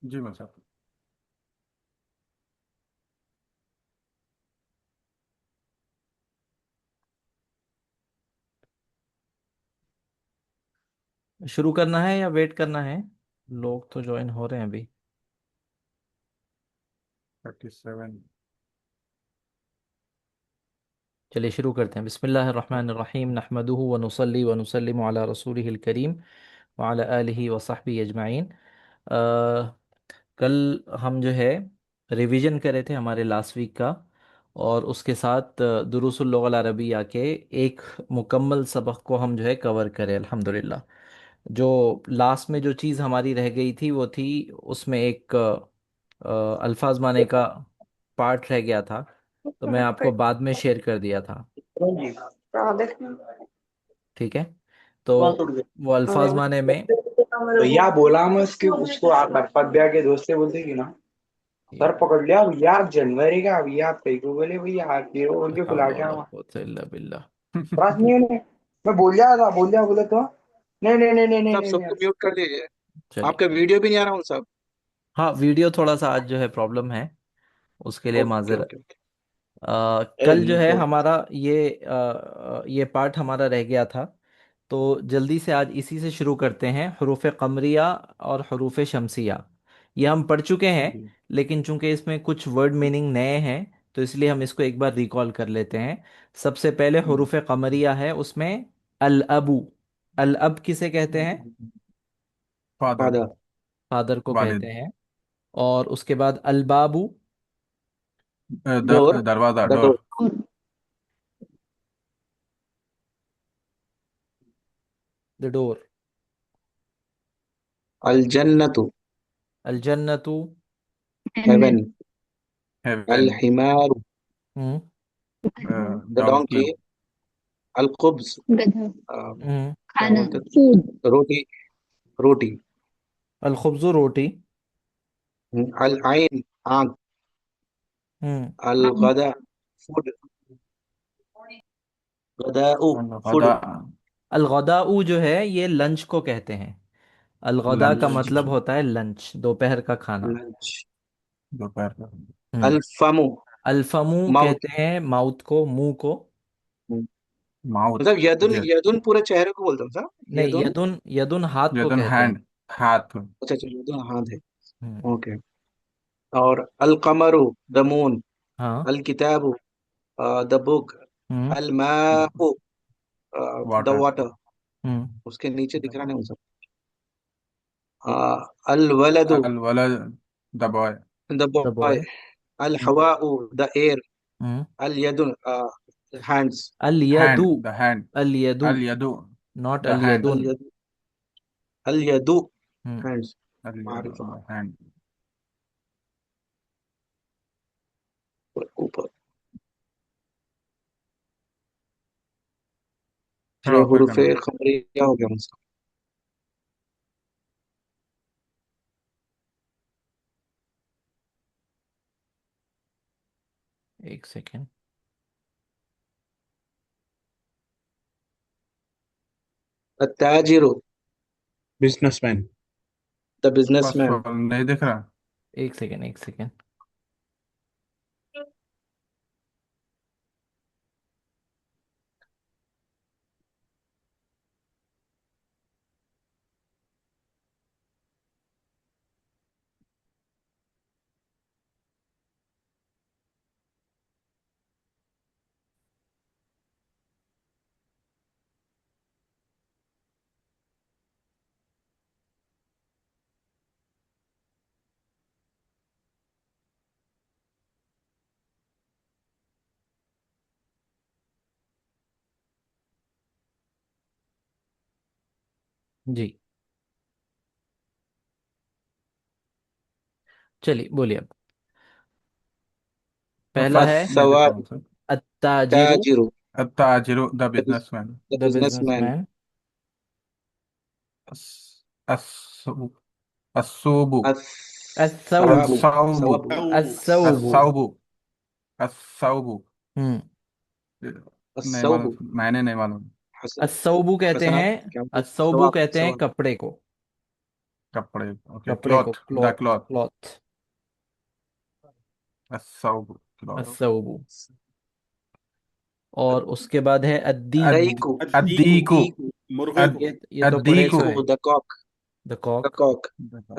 जी मैं साहब। शुरू करना है या वेट करना है? लोग तो ज्वाइन हो रहे हैं अभी। 37। चलिए शुरू करते हैं। बिस्मिल्लाहिर्रहमानिर्रहीम नहमदुहु व नुसल्ली व नुसल्लिमु अला रसूलिहिल करीम व अला आलिहि व सहबिहि अजमाइन। कल हम जो है रिवीजन कर रहे थे हमारे लास्ट वीक का, और उसके साथ दुरूसुल लुग़ल अरबिया के एक मुकम्मल सबक को हम जो है कवर करें अल्हम्दुलिल्लाह। जो लास्ट में जो चीज़ हमारी रह गई थी वो थी, उसमें एक अल्फाज माने का पार्ट रह गया था, तो मैं आपको बाद में शेयर कर दिया था। ठीक है, तो वो अल्फाज माने में भैया बोला मैं उसको आप बरफत भैया के दोस्त से बोलते कि ना ये सर पकड़ लिया भैया आप जनवरी का भैया आप कहीं को बोले भैया आप ये बोल के हौला बुला के वला आवा कुव्वता इल्ला बिल्लाह। ट्रस्ट नहीं है मैं बोल दिया बोले तो नहीं नहीं नहीं नहीं नहीं सब नहीं नहीं सबको म्यूट कर दीजिए। चलिए। आपका वीडियो भी नहीं आ रहा हूँ सब। हाँ, वीडियो थोड़ा सा आज जो है प्रॉब्लम है, उसके लिए ओके माजरत। ओके। कल जो है हमारा ये पार्ट हमारा रह गया था, तो जल्दी से आज इसी से शुरू करते हैं। हरूफ कमरिया और हरूफ शमसिया ये हम पढ़ चुके हैं, जी। लेकिन चूंकि इसमें कुछ वर्ड मीनिंग नए हैं, तो इसलिए हम इसको एक बार रिकॉल कर लेते हैं। सबसे पहले हरूफ कमरिया है, उसमें अल अबू। अल अब किसे कहते हैं? फादर। फादर। फादर को कहते वालिद। हैं। और उसके बाद अल बाबू। डोर। दरवाजा, the door. Door. The door. अल जन्नतु। अल जन्नतु। हेवन। अल हेवन। हिमार। हम्म। The donkey. डोंकी। अल खुब्ज। गधा। हम्म। क्या खाना। बोलते फूड। थे? रोटी। रोटी। अल खुब्जु रोटी। अल आइन। आंख। हम्म। अल गदा। फूड। गदाउ। फूड। गदा। अल गदाऊ जो है ये लंच को कहते हैं। अल गदा का लंच। मतलब होता है लंच, दोपहर का खाना। लंच। दोपहर का। हम्म। अल फमु। अल्फमू माउथ। कहते हैं माउथ को, मुंह को। माउथ। मतलब यदुन जे यदुन पूरे चेहरे को बोलते हैं सर, नहीं, यदुन। यदुन यदन हाथ को यदुन कहते हैं। हैंड, हाथ। अच्छा अच्छा, यदुन हाथ है। हम्म। ओके। और अल कमरु। The moon. हाँ। अल किताबु। The book. हम्म। अल माउ। The water. वाटर। हम्म। उसके नीचे दिख रहा नहीं वो सब। अल वलदु। अल वलद, the boy. The the boy. Boy. अल हवाउ। The air. हम्म। अल यदुन। हैंड्स। अल यदु। Hand, the hand. अल यदु, अल यदु, नॉट द अल हैंड। अल यदुन। यदु। अल यदु। हम्म। हैंड्स। अल यदु, मारिफा। The hand. ऊपर। थोड़ा चलिए ऊपर हुरूफे करना। खमरिया हो गया मुझसे। एक सेकेंड। अत्ताजिरु। Businessman. The first businessman. One नहीं दिख रहा। एक सेकेंड, एक सेकेंड। जी, चलिए बोलिए अब। पहला है नहीं दिख अस्सवाब। रहा मुझे। अत्ताजिरु। ताजिरु। अत्ताजिरु, the businessman. The the businessman. Businessman. अस्सु अस्सुबु। अस्सौबु। अस्सवाबु। अस्साउबु। सवाबु। अस्सौबु। अस्साउबु। अस्साउबु। हम्म। नहीं मालूम, अस्सौबु। मैंने नहीं मालूम। हस, अस्सौबु कहते हसना। हैं। क्या बोलते? अस्सौबु सवाब कहते हैं सवाब। कपड़े को। कपड़े, ओके, कपड़े को cloth, the cloth. Cloth. Cloth. असौब, क्लॉथ। असौबु। और उसके बाद है अद्दीकु। अद दईकु अदीकु। अदीकु, मुर्गे अद को। ये तो पढ़े अदीकु। सो दईकु है। The cock. The the cock. Cock.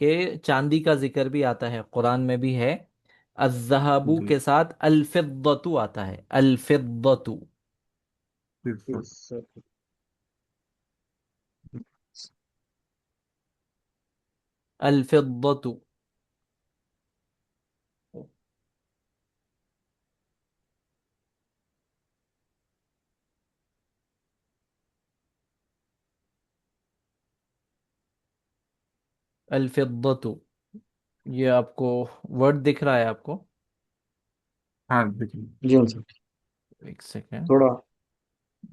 कि चांदी का जिक्र भी आता है, कुरान में भी है। अज़्ज़हाबु जी। के साथ अल-फिद्दतु आता है, अल-फिद्दतु। बिल्कुल। अल-फिद्दतु। अल-फिद्दतु। ये आपको वर्ड दिख रहा है आपको? हाँ, देखिए। जी हाँ सर। एक सेकेंड। थोड़ा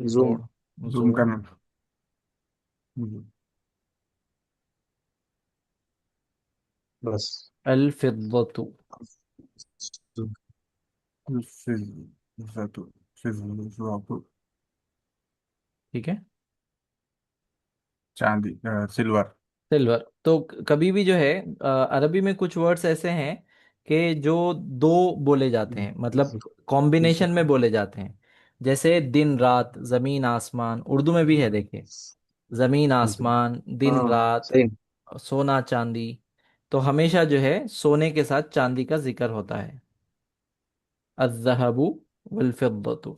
जूम। थोड़ा जूम जूम। करना। जी। बस। अल-फिद्दतु। फिज़्ज़तु, फिज़्ज़तु। ठीक है। चांदी, सिल्वर। सिल्वर। तो कभी भी जो है अरबी में कुछ वर्ड्स ऐसे हैं कि जो दो बोले जाते हैं, मतलब कॉम्बिनेशन में बोले जाते हैं। जैसे दिन रात, जमीन आसमान, उर्दू में भी है देखिए। जमीन आसमान, दिन हाँ रात, सही। सोना चांदी। तो हमेशा जो है सोने के साथ चांदी का जिक्र होता है। अज़्ज़हबु वल फिद्दतु।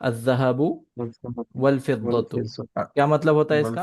अज़्ज़हबु वल फिद्दतु। अ- क्या मतलब होता है इसका?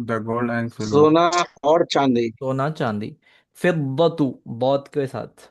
the gold and silver. सोना और चांदी। सोना चांदी। फिद्दतु बौत के साथ।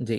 जी।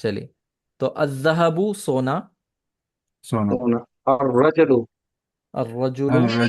चलिए। तो अज़्ज़हबु सोना। सोना. सोना। और रजलू। अर्रजुलु।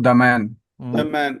the man. हम्म। The man.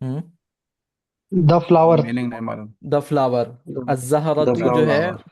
हम्म। The flower. मीनिंग नहीं मालूम। The flower. द अज़्ज़हरतु द जो फ्लावर। है फ्लावर.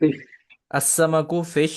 fish. अस्समकु fish.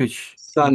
fish. sun.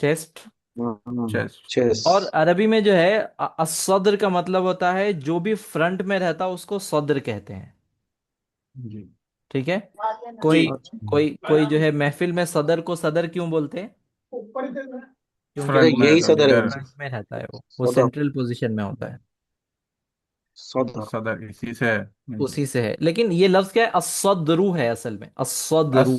Chest. chest. और chess. अरबी में जो है अस्सद्र का मतलब होता है जो भी फ्रंट में रहता है उसको सद्र कहते हैं। जी। ठीक है। जी। कोई कोई कोई जो है महफिल में सदर को सदर क्यों बोलते हैं? क्योंकि अरे फ्रंट वो में यही रहता, सदर है लीडर. उनसे। फ्रंट में रहता है, वो सदर। सेंट्रल पोजीशन में होता है। सदर। सदर इसी से है। उसी से है, लेकिन ये लफ्ज क्या है? अस्सद्रु है असल में, अस्सद्रु।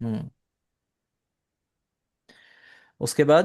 हम्म। उसके बाद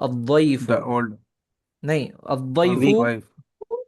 अद्दईफु। the old. नहीं, अद्दईफु। वीक।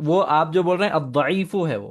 वो आप जो बोल रहे हैं अद्दईफु है वो।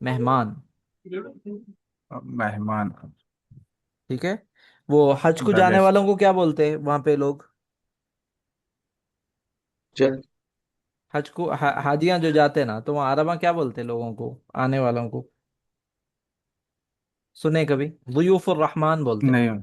मेहमान। मेहमान. ठीक है। वो हज को द जाने गेस्ट. वालों को क्या बोलते हैं वहां पे लोग? जल। हज को हाजियां जो जाते हैं ना, तो वहाँ अरबा क्या बोलते हैं लोगों को, आने वालों को? सुने कभी? दुयूफुर रहमान बोलते हैं। नहीं.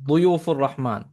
दुयूफुर रहमान।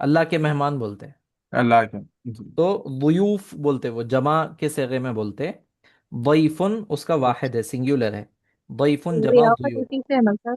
अल्लाह के मेहमान बोलते हैं। अल्लाह के. जी. तो दुयूफ बोलते हैं, वो जमा के सेगे में बोलते हैं। दईफुन उसका वाहिद है, सिंगुलर है। दईफुन जमा जियाफत दुयूफ। उसी से है ना सर?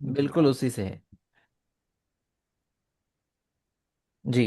बिल्कुल उसी से है। जी।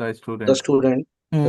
the student. student. हम्म।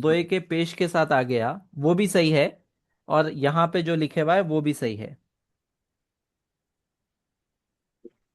दोए के पेश के साथ आ गया, वो भी सही है। और यहाँ पे जो लिखे हुआ है वो भी सही है।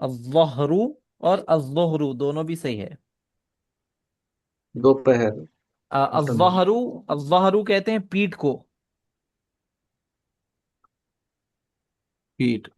अज़्ज़हरु और अज़्ज़ुहरु दोनों भी सही है। दोपहर। आफ्टरनून। अज़्ज़हरु। अज़्ज़हरु कहते हैं पीठ को। feet,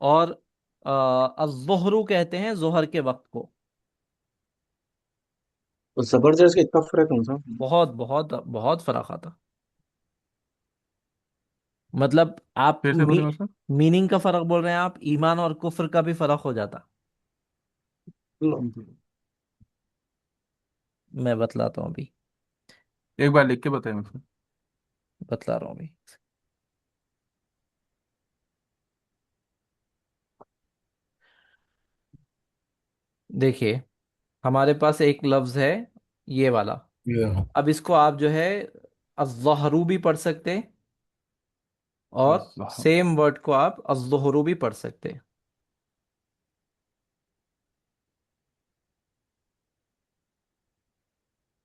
और अज़्ज़ुहरु कहते हैं जोहर के वक्त को। तो जबरदस्त का इतना फर्क है कौन सा? बहुत बहुत बहुत फर्क आता। मतलब आप फिर से बोलिए सर। मीनिंग का फर्क बोल रहे हैं आप, ईमान और कुफ्र का भी फर्क हो जाता। लो। जी। मैं बतलाता हूँ अभी, एक बार लिख के बताइए मुझे। बतला रहा हूँ अभी। देखिए, हमारे पास एक लफ्ज है ये वाला। अब इसको आप जो है अज़्ज़हरू भी पढ़ सकते हैं, और अज़्ज़हर। सेम वर्ड को आप अज़्ज़ुहरू भी पढ़ सकते हैं।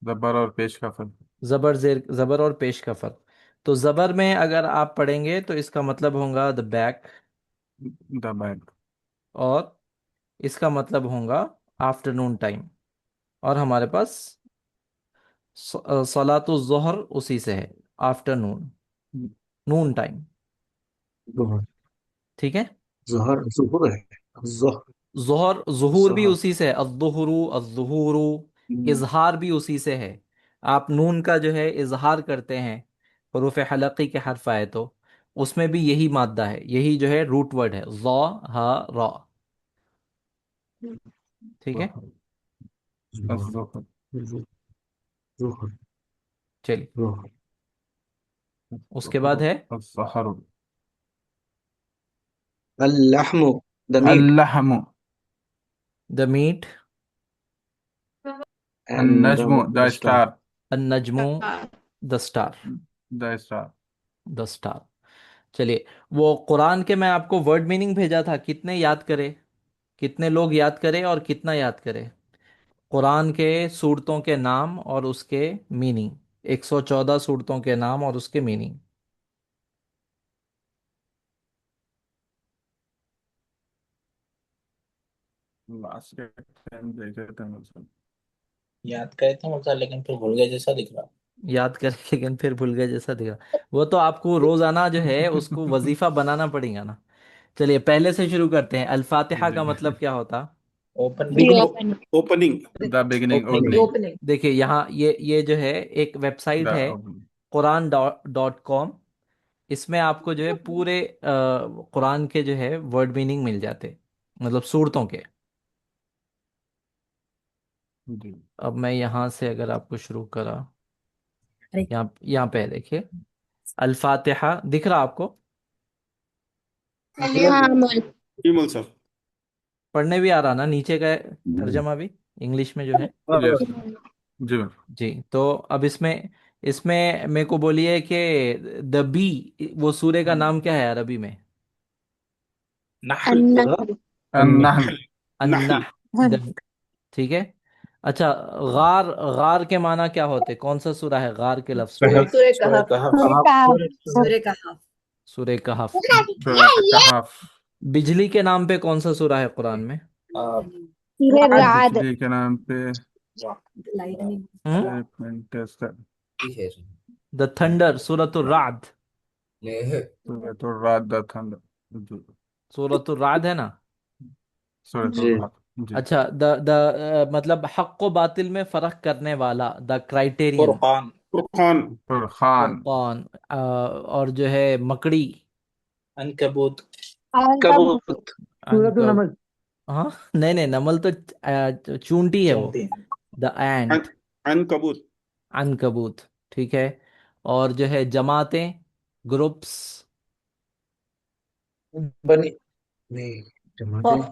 जबर और पेश का फर्क। जबर जेर, जबर और पेश का फर्क। तो जबर में अगर आप पढ़ेंगे तो इसका मतलब होगा द बैक, द बैक। और इसका मतलब होगा आफ्टरनून टाइम। और हमारे पास सलातु जोहर उसी से है, आफ्टरनून, नून टाइम। जोहर। ठीक है। जोहर जुहर है। जोहर। जोहर जुहूर भी जोहर। उसी से है, अज़्ज़ुहरू अज़्ज़ुहूरू। इजहार भी उसी से है। आप नून का जो है इजहार करते हैं, हरूफ हलकी के हर्फ आए तो उसमें भी यही मादा है, यही जो है रूट वर्ड है, ज़ा हा रा। ठीक है। अज़्ज़हर। जोहर। चलिए, जोहर। उसके बाद है अज़्ज़हर। अल्लहमु, द मीट। अल्लहम। द मीट, एंड अन्नजम द द स्टार। स्टार। अन्नजमु, the star, the star. The star. चलिए, वो कुरान के मैं आपको वर्ड मीनिंग भेजा था, कितने याद करे, कितने लोग याद करें और कितना याद करें? कुरान के सूरतों के नाम और उसके मीनिंग, 114 सूरतों के नाम और उसके मीनिंग। लास्ट के टाइम देखे थे मुझे। याद करे थे मुझे, लेकिन फिर भूल गए जैसा दिख रहा। याद करें लेकिन फिर भूल गए जैसा दिखा। वो तो आपको रोजाना जो है उसको वजीफा बनाना पड़ेगा ना। चलिए, पहले से शुरू करते हैं। अल फातिहा का जी। मतलब क्या होता? Opening. Opening. The beginning, opening. Opening. Opening. देखिए यहाँ ये जो है एक वेबसाइट द है, ओपनिंग। Quran dot com. इसमें आपको जो है पूरे कुरान के जो है वर्ड मीनिंग मिल जाते, मतलब सूरतों के। जी। अब मैं यहाँ से अगर आपको शुरू करा, यहाँ पे है, देखिए, अल फातिहा दिख रहा आपको? हाँ मोल। Female sir. पढ़ने भी आ रहा ना, नीचे का है तर्जमा भी इंग्लिश में जो है। यस। जी मैम। जी, तो अब इसमें इसमें मेरे को बोलिए कि द बी, वो सूर्य का नाम क्या है अरबी में? नहल। अन्नहल। अन्ना, नहल। द, ठीक है। अच्छा, गार, गार के माना क्या होते, कौन सा सूरा है गार के लफ्ज पे? सूर्य कहफ। सूर्य कहफ। सूर्य कहफ। सूरह कहफ। बिजली के नाम पे कौन सा सूरा है कुरान में? बिजली के नाम पे हम्म, एक मिनट इसका। द थंडर, सूरतुर राद। सूरह तो रात द थंडर। जी। सूरतुर राद है ना। सूरह तो जी। रात। जी। अच्छा, द मतलब हक व बातिल में फर्क करने वाला, द क्राइटेरियन। फुरकान। फुरकान। फुरखान। फुरकान। और जो है मकड़ी, अनकबूत। कबूत। अनकब, हाँ नहीं नहीं, नमल तो चूंटी है वो, चूंटी। द एंट। अनकबूत। अनकबूत, ठीक है। और जो है जमातें, ग्रुप्स, बनी। नहीं, जमाते।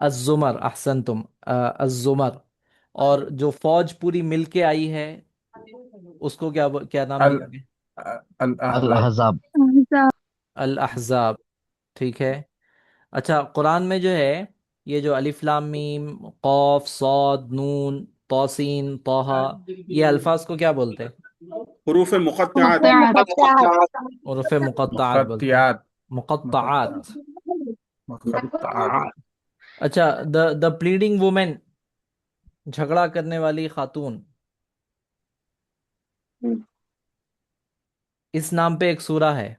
अज़्ज़ुमर, अहसन तुम, अज़्ज़ुमर। और जो फौज पूरी मिलके आई है, उसको क्या क्या नाम अल दिया? अल अहज़ाब। अल-अहज़ाब। अल अहज़ाब, ठीक है। अच्छा, कुरान में जो है ये जो अलिफ लाम मीम कौफ सौद नून तौसीन तौहा, ये अल्फाज को क्या बोलते हैं? हरूफ मुक़त्तआत। उर्फ़ मुक़त्तआत बोलते हैं, मुक़त्तियात। मुक़त्तआत। मुक़त्तआत। अच्छा, द प्लीडिंग वुमेन, झगड़ा करने वाली खातून, इस नाम पे एक सूरा है,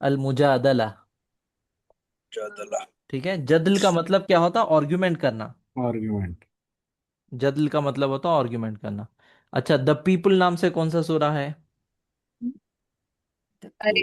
अल मुजादला। मुजादला. ठीक है, जदल का मतलब क्या होता? आर्ग्यूमेंट करना। आर्गुमेंट। जदल का मतलब होता है आर्ग्यूमेंट करना। अच्छा, द पीपल नाम से कौन सा सूरा है? अरे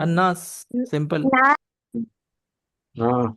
अन्नास, सिंपल। ना। हाँ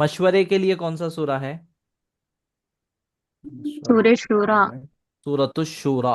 मशवरे के लिए कौन सा सूरा है? सूर्य शूरा। सूरतुश शूरा।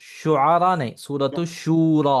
शुआरा नहीं, सूरतुश शूरा।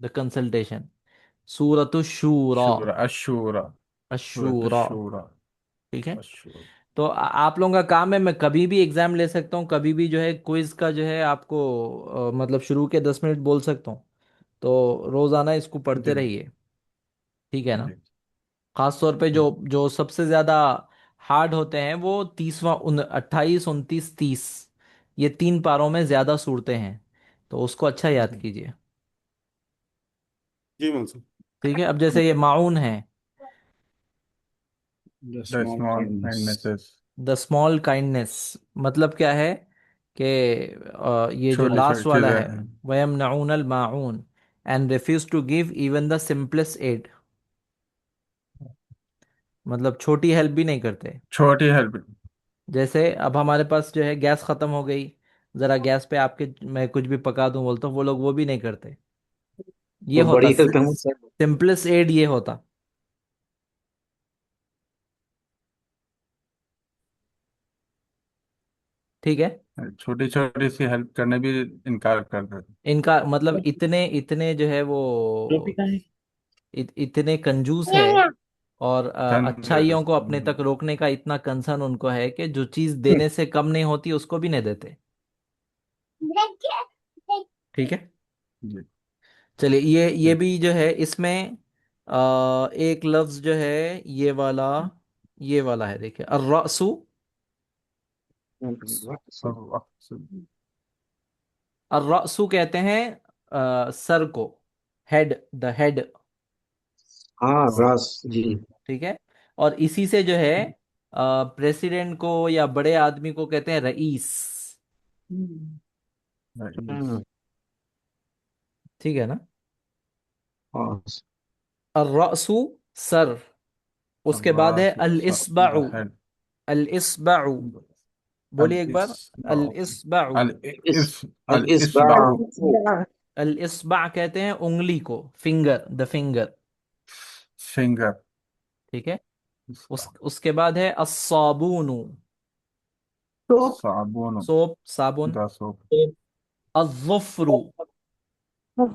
The consultation. सूरतुश शूरा। Shura. Ashura. Surah Ashura. Ashura. ठीक है। Ashura. तो आप लोगों का काम है, मैं कभी भी एग्जाम ले सकता हूँ, कभी भी जो है क्विज का जो है आपको मतलब शुरू के 10 मिनट बोल सकता हूँ। तो रोजाना इसको पढ़ते जी रहिए, ठीक है ना? जी खास तौर पे जो जो सबसे ज्यादा हार्ड होते हैं वो 28, 29, 30, ये 3 पारों में ज्यादा सूरतें हैं। तो उसको अच्छा याद जी. कीजिए। जी मौलवी साहब. ठीक है, अब जैसे ये माउन है, The The small small kindness. kindnesses. The small kindness, मतलब क्या है कि ये जो छोटी लास्ट छोटी वाला चीजें है, हैं. वयमनऊनल माउन and refuse to give even the simplest aid, मतलब छोटी हेल्प भी नहीं करते। छोटी हेल्प. जैसे अब हमारे पास जो है गैस खत्म हो गई, जरा गैस पे आपके मैं कुछ भी पका दूं बोलता हूं, वो लोग वो भी नहीं करते। ये वो होता बड़ी हेल्प है मुझसे। सिंपलेस्ट एड, ये होता। ठीक है। छोटी छोटी सी हेल्प करने भी इनकार कर देते. इनका मतलब इतने इतने जो है वो टोपी कहाँ है? इतने कंजूस है, और अच्छाइयों को अपने तक जनरस. रोकने का इतना कंसर्न उनको है कि जो चीज देने से कम नहीं होती उसको भी नहीं देते। ठीक है। जी. चलिए, ये ठीक. भी जो है इसमें एक लफ्ज जो है, ये वाला है, देखिए, अर्रसु। और अर्रसु कहते हैं सर को, हेड, द हेड। हाँ रास जी। ठीक है। और इसी से जो है प्रेसिडेंट को या बड़े आदमी को कहते हैं रईस। हम्म, ठीक है ना? हाँ अर्रसु, सर। उसके बाद है अल इस्बाउ। the head. अल इस्बाउ, al बोलिए एक बार। अल isba'u. इस्बाउ। al इस is अल al इस isba'u. अल इस्बा कहते हैं उंगली को, फिंगर, द फिंगर। finger. ठीक है। उसके बाद है अस्साबूनु, तो साबुन. सोप, साबुन। the soap. अज़ुफ्रु,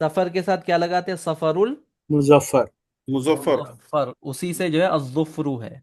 सफर के साथ क्या लगाते हैं? सफरुल मुजफ्फर। मुजफ्फर. मुजफ्फर, उसी से जो है अज़ुफ्रु है।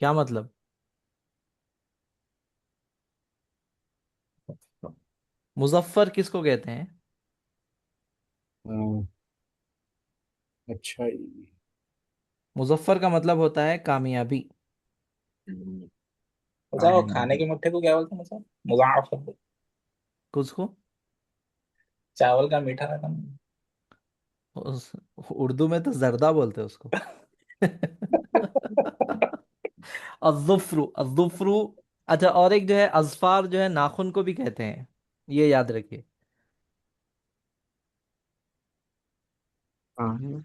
क्या मतलब? मुजफ्फर किसको कहते हैं? हाँ, अच्छा मुजफ्फर का मतलब होता है कामयाबी। मतलब वो खाने के मुट्ठे को क्या बोलते हैं मतलब? मुजाफर। किसको? चावल का मीठा रकम। उस, उर्दू में तो जर्दा बोलते हैं उसको। अज़ुफ्रु, अज़ुफ्रु। अच्छा, और एक जो है अज़फार, जो है नाखून को भी कहते हैं, ये याद रखिए। हाँ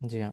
जी हाँ।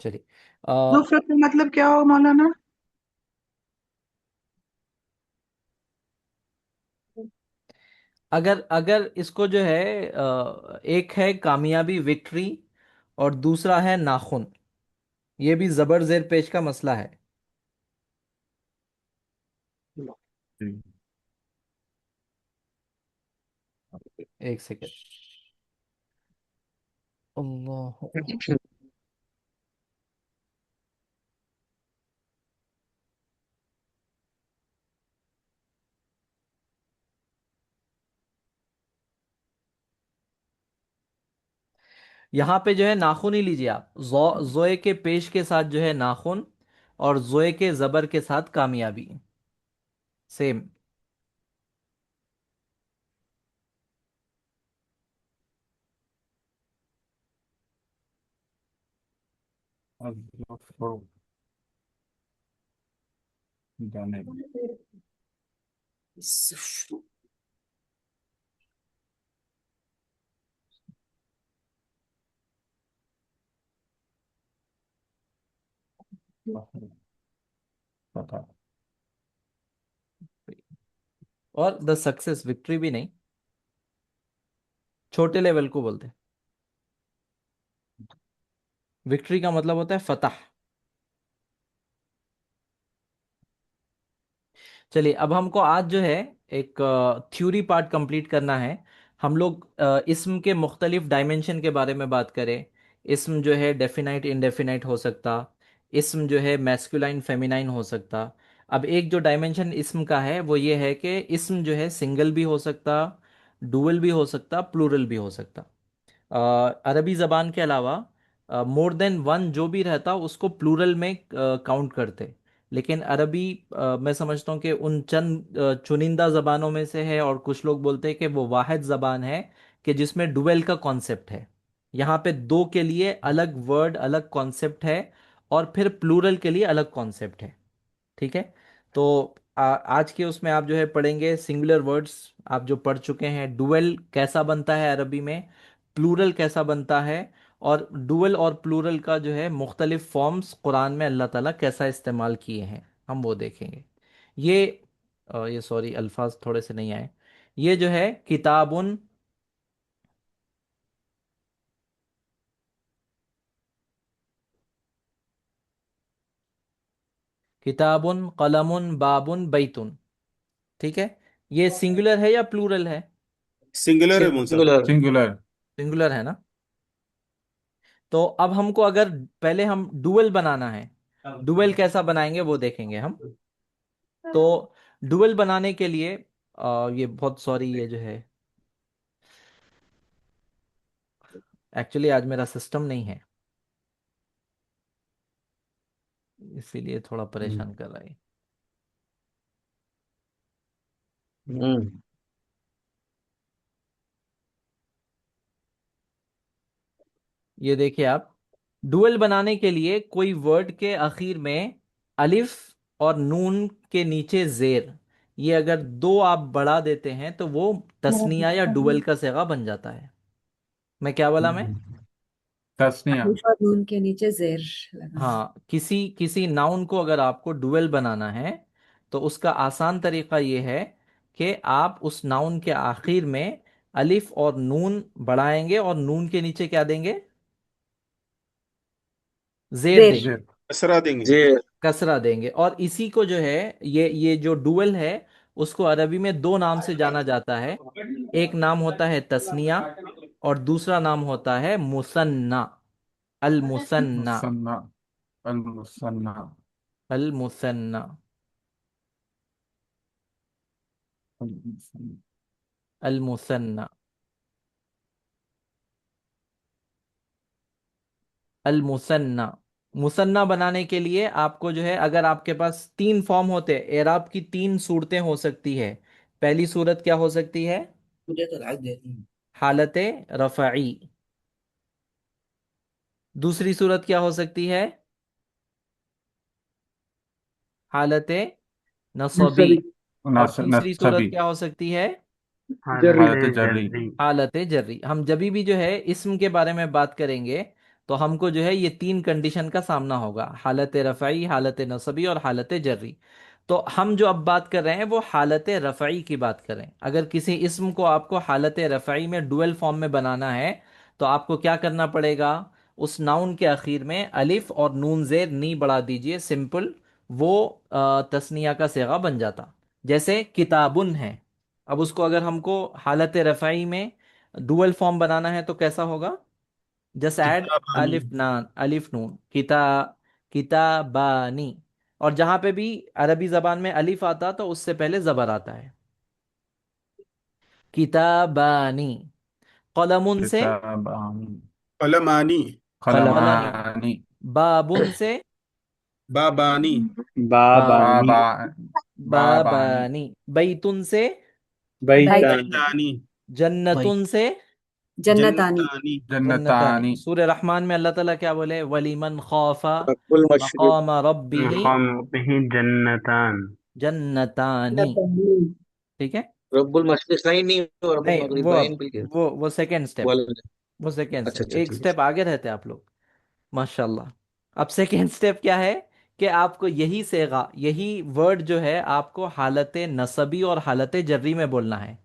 चलिए, जुफरत का मतलब क्या हो मौलाना? अगर अगर इसको जो है एक है कामयाबी, विक्ट्री, और दूसरा है नाखून, ये भी जबर जेर पेश का मसला है। जी. एक सेकेंड। अल्लाह। यहाँ पे जो है नाखून ही लीजिए आप, जोए के पेश के साथ जो है नाखून, और जोए के जबर के साथ कामयाबी, सेम। अज़फ़र जाने पता। और द सक्सेस, विक्ट्री भी नहीं, छोटे लेवल को बोलते हैं। विक्ट्री का मतलब होता है फतह। चलिए, अब हमको आज जो है एक थ्योरी पार्ट कंप्लीट करना है। हम लोग इस्म के मुख्तलिफ डायमेंशन के बारे में बात करें। इस्म जो है डेफिनाइट इंडेफिनाइट हो सकता, इस्म जो है मैस्कुलाइन फेमिनाइन हो सकता। अब एक जो डायमेंशन इस्म का है वो ये है कि इस्म जो है सिंगल भी हो सकता, डुअल भी हो सकता, प्लूरल भी हो सकता। अरबी ज़बान के अलावा मोर देन वन जो भी रहता उसको प्लूरल में काउंट करते। लेकिन अरबी मैं समझता हूँ कि उन चंद चुनिंदा ज़बानों में से है, और कुछ लोग बोलते हैं कि वो वाहिद ज़बान है कि जिसमें डुअल का कॉन्सेप्ट है। यहाँ पे दो के लिए अलग वर्ड, अलग कॉन्सेप्ट है, और फिर प्लूरल के लिए अलग कॉन्सेप्ट है। ठीक है। तो आज के उसमें आप जो है पढ़ेंगे सिंगुलर वर्ड्स। आप जो पढ़ चुके हैं डुअल कैसा बनता है अरबी में, प्लूरल कैसा बनता है, और डुअल और प्लूरल का जो है मुख्तलिफ फॉर्म्स कुरान में अल्लाह ताला कैसा इस्तेमाल किए हैं, हम वो देखेंगे। ये ये सॉरी, अल्फाज थोड़े से नहीं आए। ये जो है किताबुन, किताबुन, कलमुन, बाबुन, बैतुन। ठीक है। ये सिंगुलर है या प्लूरल है? सिंगुलर है मूसा। सिंगुलर। सिंगुलर। सिंगुलर है ना। तो अब हमको अगर पहले हम डुअल बनाना है, डुअल कैसा बनाएंगे वो देखेंगे हम। तो डुअल बनाने के लिए ये बहुत सॉरी, ये जो है एक्चुअली आज मेरा सिस्टम नहीं है, इसीलिए थोड़ा परेशान कर रहा है। हम्म। ये देखिए आप, डुअल बनाने के लिए कोई वर्ड के आखिर में अलिफ और नून के नीचे जेर, ये अगर दो आप बढ़ा देते हैं तो वो तस्निया या डुअल का सेगा बन जाता है। मैं क्या बोला मैं? तस्निया। अलिफ और नून के नीचे जेर लगाना। हाँ, किसी किसी नाउन को अगर आपको डुअल बनाना है तो उसका आसान तरीका ये है कि आप उस नाउन के आखिर में अलिफ और नून बढ़ाएंगे और नून के नीचे क्या देंगे? जेर जेर। देंगे, जेर। असरा देंगे। जे कसरा देंगे। और इसी को जो है, ये जो डुअल है उसको अरबी में दो नाम से जाना जाता है। एक नाम होता है तस्निया, और दूसरा नाम होता है मुसन्ना। अल मुसन्ना। मुसन्ना। अल मुसन्ना। अल मुसन्ना। अल मुसन्ना। अल मुसन्ना। अल मुसन्ना। मुसन्ना बनाने के लिए आपको जो है, अगर आपके पास तीन फॉर्म होते हैं, एराब की तीन सूरतें हो सकती है। पहली सूरत क्या हो सकती है? मुझे तो राज देती हालत रफ़ई। दूसरी सूरत क्या हो सकती है? हालत नसबी। नसबी। और तीसरी सूरत नसबी। क्या हो सकती है? जर्री। हालत जर्री। हालत जर्री। हम जब भी जो है इस्म के बारे में बात करेंगे तो हमको जो है ये तीन कंडीशन का सामना होगा, हालत रफ़ई, हालत नसबी और हालत जर्री। तो हम जो अब बात कर रहे हैं वो हालत रफ़ई की बात करें। अगर किसी इस्म को आपको हालत रफ़ई में डुअल फॉर्म में बनाना है तो आपको क्या करना पड़ेगा? उस नाउन के आखिर में अलिफ और नून जेर नी बढ़ा दीजिए, सिंपल। वो तस्निया का सेगा बन जाता। जैसे किताबुन है, अब उसको अगर हमको हालत रफ़ाई में डुअल फॉर्म बनाना है तो कैसा होगा? जस्ट ऐड किताबानी। अलिफ नान, अलिफ नून, किताबानी। और जहां पे भी अरबी जबान में अलिफ आता तो उससे पहले जबर आता है। किताबानी। कलमुन से, किताबानी। कलमानी। कलमानी। खलमानी। बाबुन से, बाबानी। बाबानी। बाबा। बाबानी। बाबानी। बैतुन से, बैत। बैतानी। बैतानी। जन्नतुन से, जन्नतानी। जन्नतानी जन्नतानी। जन्नतानी। सूर्य रहमान में अल्लाह ताला क्या बोले? वलीमन खौफा रब्बुल मशरिक मकाम रब्बिही मकाम रब्बिही जन्नतान। जन्नतानी। ठीक है। रब्बुल मशरिकैन और रब्बुल नहीं, मगरिबैन भी के वो सेकेंड स्टेप। वाला। वो सेकेंड अच्छा स्टेप, अच्छा एक ठीक स्टेप आगे रहते हैं आप लोग। माशाल्लाह। अब सेकेंड स्टेप क्या है? कि आपको यही सेगा, यही वर्ड जो है आपको हालत नसबी और हालत जर्री में बोलना है।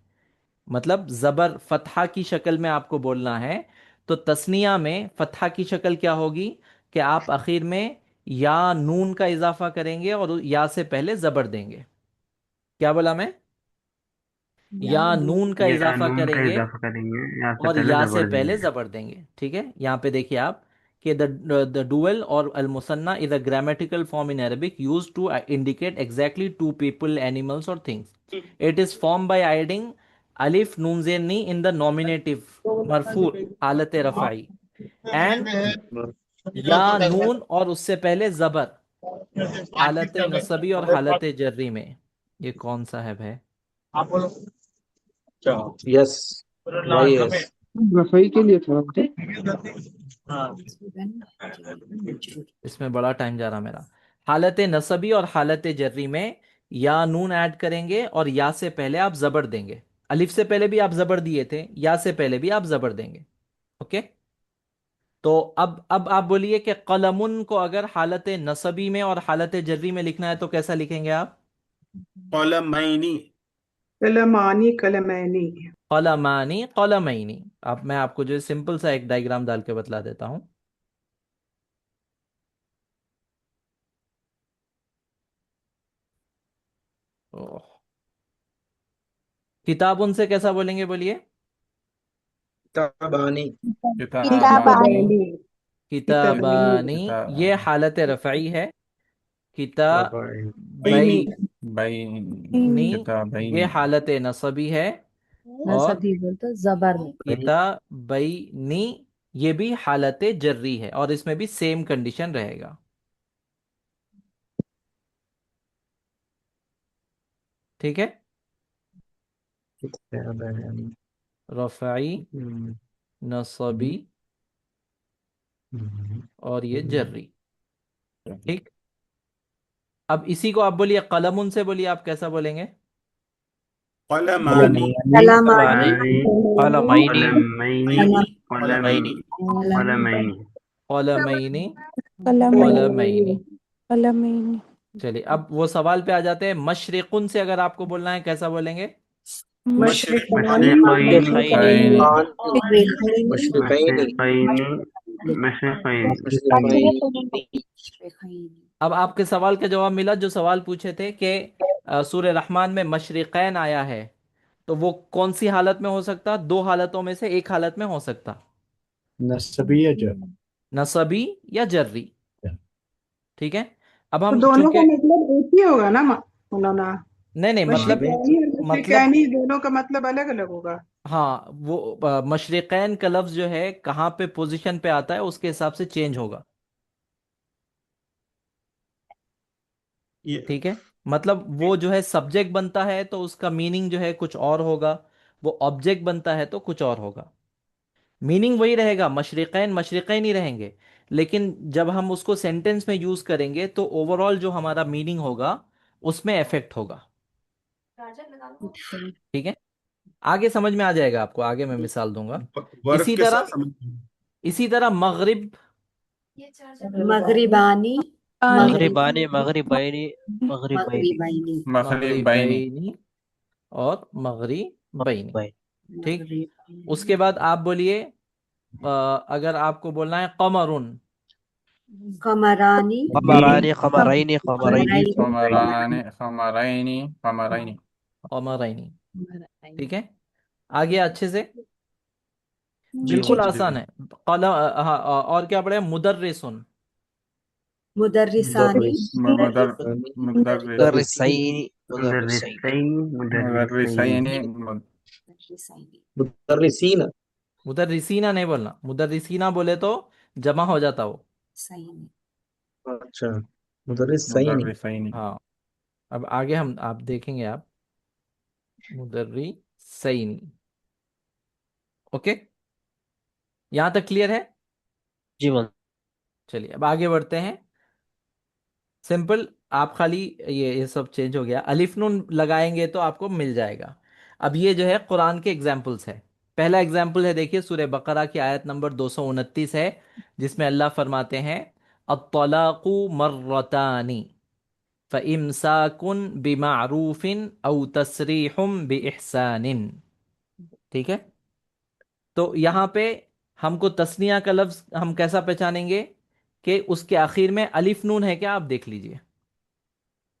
मतलब जबर फतहा की शक्ल में आपको बोलना है। तो तस्निया में फतहा की शक्ल क्या होगी? कि आप आखिर में या नून का इजाफा करेंगे और या से पहले जबर देंगे। क्या बोला मैं? या या नून। नून का या इजाफा नून का करेंगे इजाफा करेंगे, या से और पहले या से जबर पहले देंगे। जबर देंगे। ठीक है, यहाँ पे देखिए आप कि द डुअल और अल मुसन्ना is a grammatical form in Arabic used to indicate exactly two people, animals और things. It is form by adding अलिफ नून ज़ेर नी इन द नॉमिनेटिव मरफू हालत रफ़ाई एंड या नून और उससे पहले जबर हालत नसबी और हालत जर्री में। ये कौन सा है भाई? Yes Y S. रफाई के लिए था तो। इसमें बड़ा टाइम जा रहा मेरा। हालत नसबी और हालत जर्री में या नून ऐड करेंगे और या से पहले आप जबर देंगे। अलिफ से पहले भी आप जबर दिए थे, या से पहले भी आप जबर देंगे। ओके। तो अब आप बोलिए कि कलमुन को अगर हालत नसबी में और हालत जर्री में लिखना है तो कैसा लिखेंगे आप? कलमैनी कलमानी कलमैनी। कलमानी कलमैनी। अब मैं आपको जो सिंपल सा एक डायग्राम डाल के बतला देता हूं। ओह। किताबुन से कैसा बोलेंगे? बोलिए। किताबानी। किताबानी। किताबैनी। किताबैनी। किताबानी। ये किताबानी। हालत रफ़ई है। बैनी। किताबैनी। ये किताबैनी। हालत नसबी है। और नसबी बोल तो जबर में। किताबैनी ये भी हालत जर्री है और इसमें भी सेम कंडीशन रहेगा। ठीक है। किताबानी। रफ़ई, नसबी और ये जर्री। ठीक। अब इसी को आप बोलिए कलमुन से, बोलिए आप कैसा बोलेंगे? कलमानी कलामानी। कलमैनी कलम। कलमैनी कलमैनी। कलमैनी कलमैनी। कलमैनी। चलिए अब वो सवाल पे आ जाते हैं। मशरिकुन से अगर आपको बोलना है कैसा बोलेंगे? मशरिकानी। मशरिकैनी मशरिकैनी। मशरिकैनी मशरिकैनी। मशरिकैनी। अब आपके सवाल का जवाब मिला। जो सवाल पूछे थे कि सूर्य रहमान में मशरिकैन आया है तो वो कौन सी हालत में हो सकता? दो हालतों में से एक हालत में हो सकता, नसबी या जर्री। ठीक है। अब तो हम दोनों का चूंकि मतलब एक ही होगा ना मौलाना? नहीं नहीं, मतलब मशरिकानी और मतलब मशरिकैनी दोनों का मतलब अलग अलग होगा। हाँ, वो मशरिकैन का लफ्ज जो है कहाँ पे पोजीशन पे आता है उसके हिसाब से चेंज होगा। ये ठीक है। मतलब वो जो है सब्जेक्ट बनता है तो उसका मीनिंग जो है कुछ और होगा। वो ऑब्जेक्ट बनता है तो कुछ और होगा। मीनिंग वही रहेगा, मशरिकैन मशरिकैन ही रहेंगे। लेकिन जब हम उसको सेंटेंस में यूज करेंगे तो ओवरऑल जो हमारा मीनिंग होगा उसमें इफेक्ट होगा। ठीक है। आगे समझ में आ जाएगा आपको, आगे मैं मिसाल दूंगा। वर्ब इसी के साथ तरह समझ। इसी तरह मगरिब, मगरिबानी। मगरिबानी मगरिबैनी मगरिबैनी मगरिबानी। मगरिबैनी। मगरिबैनी और मगरिबैनी। मगरिबैनी। ठीक। उसके बाद आप बोलिए अगर आपको बोलना है कमरुन। कमरानी। कमरानी कमरैनी कमरैनी कमरानी कमरैनी कमरैनी। कमरैनी। ठीक है। आगे अच्छे से, जी बिल्कुल जी। आसान है। हाँ, और क्या पढ़े? मुदर्रिसुन। मुदर्रिसानी। मुदर्रिस। मदर मुदर्रिस मुदर्रिसैनी मुदर्रिसैनी मुदर्रिसैनी मुदर्रिसानी। मुदर्रिसीन। मुदर्रिसीना नहीं बोलना। मुदर्रिसीना बोले तो जमा हो जाता वो। सही नहीं। अच्छा मुदर्रिस सही नहीं। मुदर्रिसैनी। हाँ। अब आगे हम आप देखेंगे आप मुदर्रिसैनी। ओके। यहां तक क्लियर है? जी मौलाना। चलिए अब आगे बढ़ते हैं। सिंपल, आप खाली ये सब चेंज हो गया, अलिफ नून लगाएंगे तो आपको मिल जाएगा। अब ये जो है कुरान के एग्जाम्पल्स है। पहला एग्जाम्पल है, देखिए सूरह बकरा की आयत नंबर 229 है, जिसमें अल्लाह फरमाते हैं अत्तलाकु मर्रतानी फ़इम्साकुन बिमारूफिन औ तसरीहुम बिइहसानिन। ठीक है, तो यहाँ पे हमको तस्निया का लफ्ज हम कैसा पहचानेंगे कि उसके आखिर में अलिफ नून है क्या, आप देख लीजिए।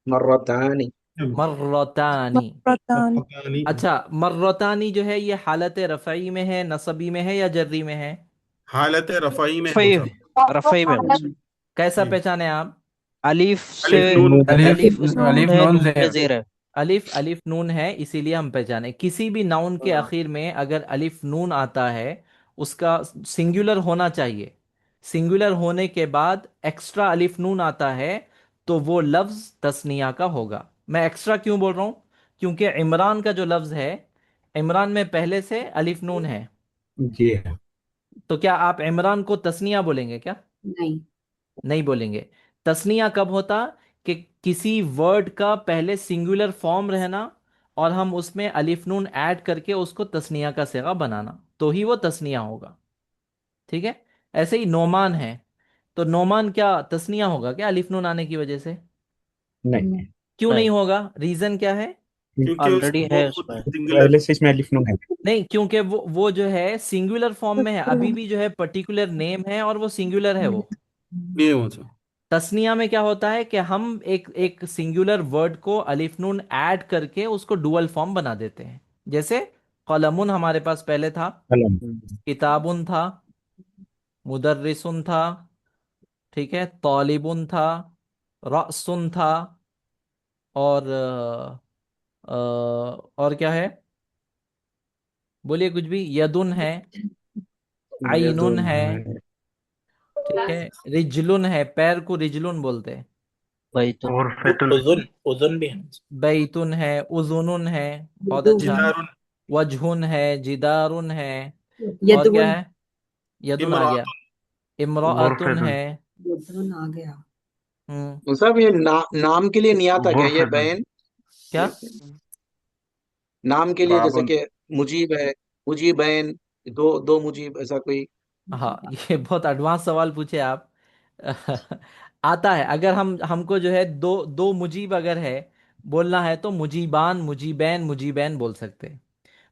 मर्रतानी। मर्रतानी। मर्रतान पता नहीं। अच्छा, मर्रतानी जो है ये हालत रफ़ई में है, नसबी में है या जर्री में है? हालत रफ़ई में रफ़ई, होता। रफ़ई में मौलाना। कैसा जी। पहचाने आप? अलीफ से अलिफ नून। अलिफ अलिफ नून अलिफ है, नून नून पे जेर। जेर है। अलिफ अलिफ नून है, इसीलिए हम पहचाने। किसी भी नाउन के आखिर में अगर अलिफ नून आता है, उसका सिंगुलर होना चाहिए। सिंगुलर होने के बाद एक्स्ट्रा अलिफ नून आता है तो वो लफ्ज तस्निया का होगा। मैं एक्स्ट्रा क्यों बोल रहा हूं? क्योंकि इमरान का जो लफ्ज है, इमरान में पहले से अलिफ नून है। जी हाँ। तो क्या आप इमरान को तस्निया बोलेंगे क्या? नहीं। नहीं बोलेंगे। तस्निया कब होता? कि किसी वर्ड का पहले सिंगुलर फॉर्म रहना और हम उसमें अलिफ नून ऐड करके उसको तस्निया का सिगा बनाना, तो ही वो तस्निया होगा। ठीक है, ऐसे ही नोमान है, तो नोमान क्या तस्निया होगा क्या अलिफ नून आने की वजह से? नहीं, क्यों नहीं नहीं, होगा? रीजन क्या है? क्योंकि ऑलरेडी वो है खुद उसमें। सिंगुलर। पहले से इसमें अलिफ नून है। नहीं, क्योंकि वो जो है सिंगुलर फॉर्म में है, अभी भी जो है पर्टिकुलर नेम है और वो सिंगुलर है वो। नहीं होता। तस्निया में क्या होता है कि हम एक एक सिंगुलर वर्ड को अलिफ नून ऐड करके उसको डुअल फॉर्म बना देते हैं। जैसे कलमुन हमारे पास पहले था, कलम। किताबुन था, मुदर्रिसुन था, ठीक है, तालिबुन था, रअसुन था, और और क्या है? बोलिए कुछ भी। यदुन है, आइनुन यदुन है, है। ठीक है, रिजलुन है, पैर को रिजलुन बोलते हैं, वही तो। उ- और फैतुन। उजुन उजुन भी है। बैतुन है, उजुनुन है, बहुत अच्छा, यदुन जिदारुन। वजहुन है, जिदारुन है, और क्या यदुन है? यदुन आ गया, इमरातुन। इम्राअतुन गुरफतुन। है। यदुन आ गया। हम्म। साहब ये नाम के लिए नहीं आता क्या ये गुरफतुन। बैन? क्या? नाम के लिए जैसे बाबुन। कि मुजीब है, मुजीबैन, दो दो मुजीब, ऐसा कोई? हाँ, ये बहुत एडवांस सवाल पूछे आप। आता है, अगर हमको जो है दो दो मुजीब अगर है बोलना है तो मुजीबान, मुजीबैन, मुजीबैन बोल सकते हैं।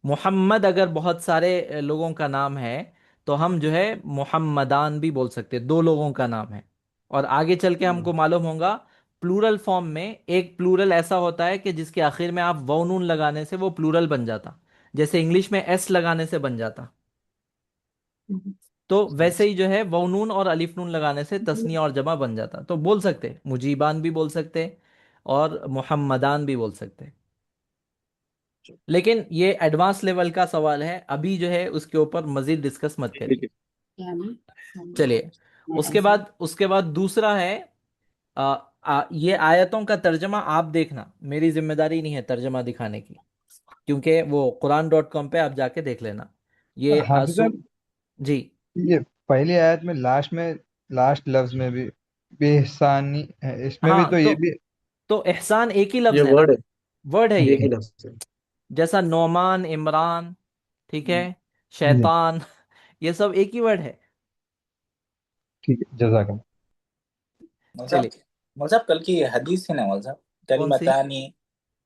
मोहम्मद अगर बहुत सारे लोगों का नाम है तो हम जो है मोहम्मदान भी बोल सकते हैं, दो लोगों का नाम है। और आगे चल के हमको मालूम होगा प्लूरल फॉर्म में एक प्लूरल ऐसा होता है कि जिसके आखिर में आप वाव नून लगाने से वो प्लूरल बन जाता, जैसे इंग्लिश में एस लगाने से बन जाता। तो वैसे ही जो है वाव नून और अलिफ नून लगाने से तस्निया और जमा बन जाता, तो बोल सकते मुजीबान भी बोल सकते और मोहम्मदान भी बोल सकते। लेकिन ये एडवांस लेवल का सवाल है, अभी जो है उसके ऊपर मजीद डिस्कस मत करिए। क्या में? चलिए, उसके बाद दूसरा है, ये आयतों का तर्जमा आप देखना, मेरी जिम्मेदारी नहीं है तर्जमा दिखाने की, क्योंकि वो कुरान.com पे आप जाके देख लेना। ये हाफिज साहब, जी। ये पहली आयत में लास्ट लफ्ज में भी बेहसानी है, इसमें भी हाँ, तो ये भी तो एहसान एक ही ये लफ्ज है ना, वर्ड है, वर्ड है जी एक ये। ही लफ्ज है। जैसा नोमान, इमरान, ठीक है, जी, शैतान, ये सब एक ही वर्ड है। ठीक है, जजाकल्लाह। मौलवी साहब, चलिए। मौलवी साहब कल की हदीस थी ना मौलवी साहब, कौन सी? कलिमतानी।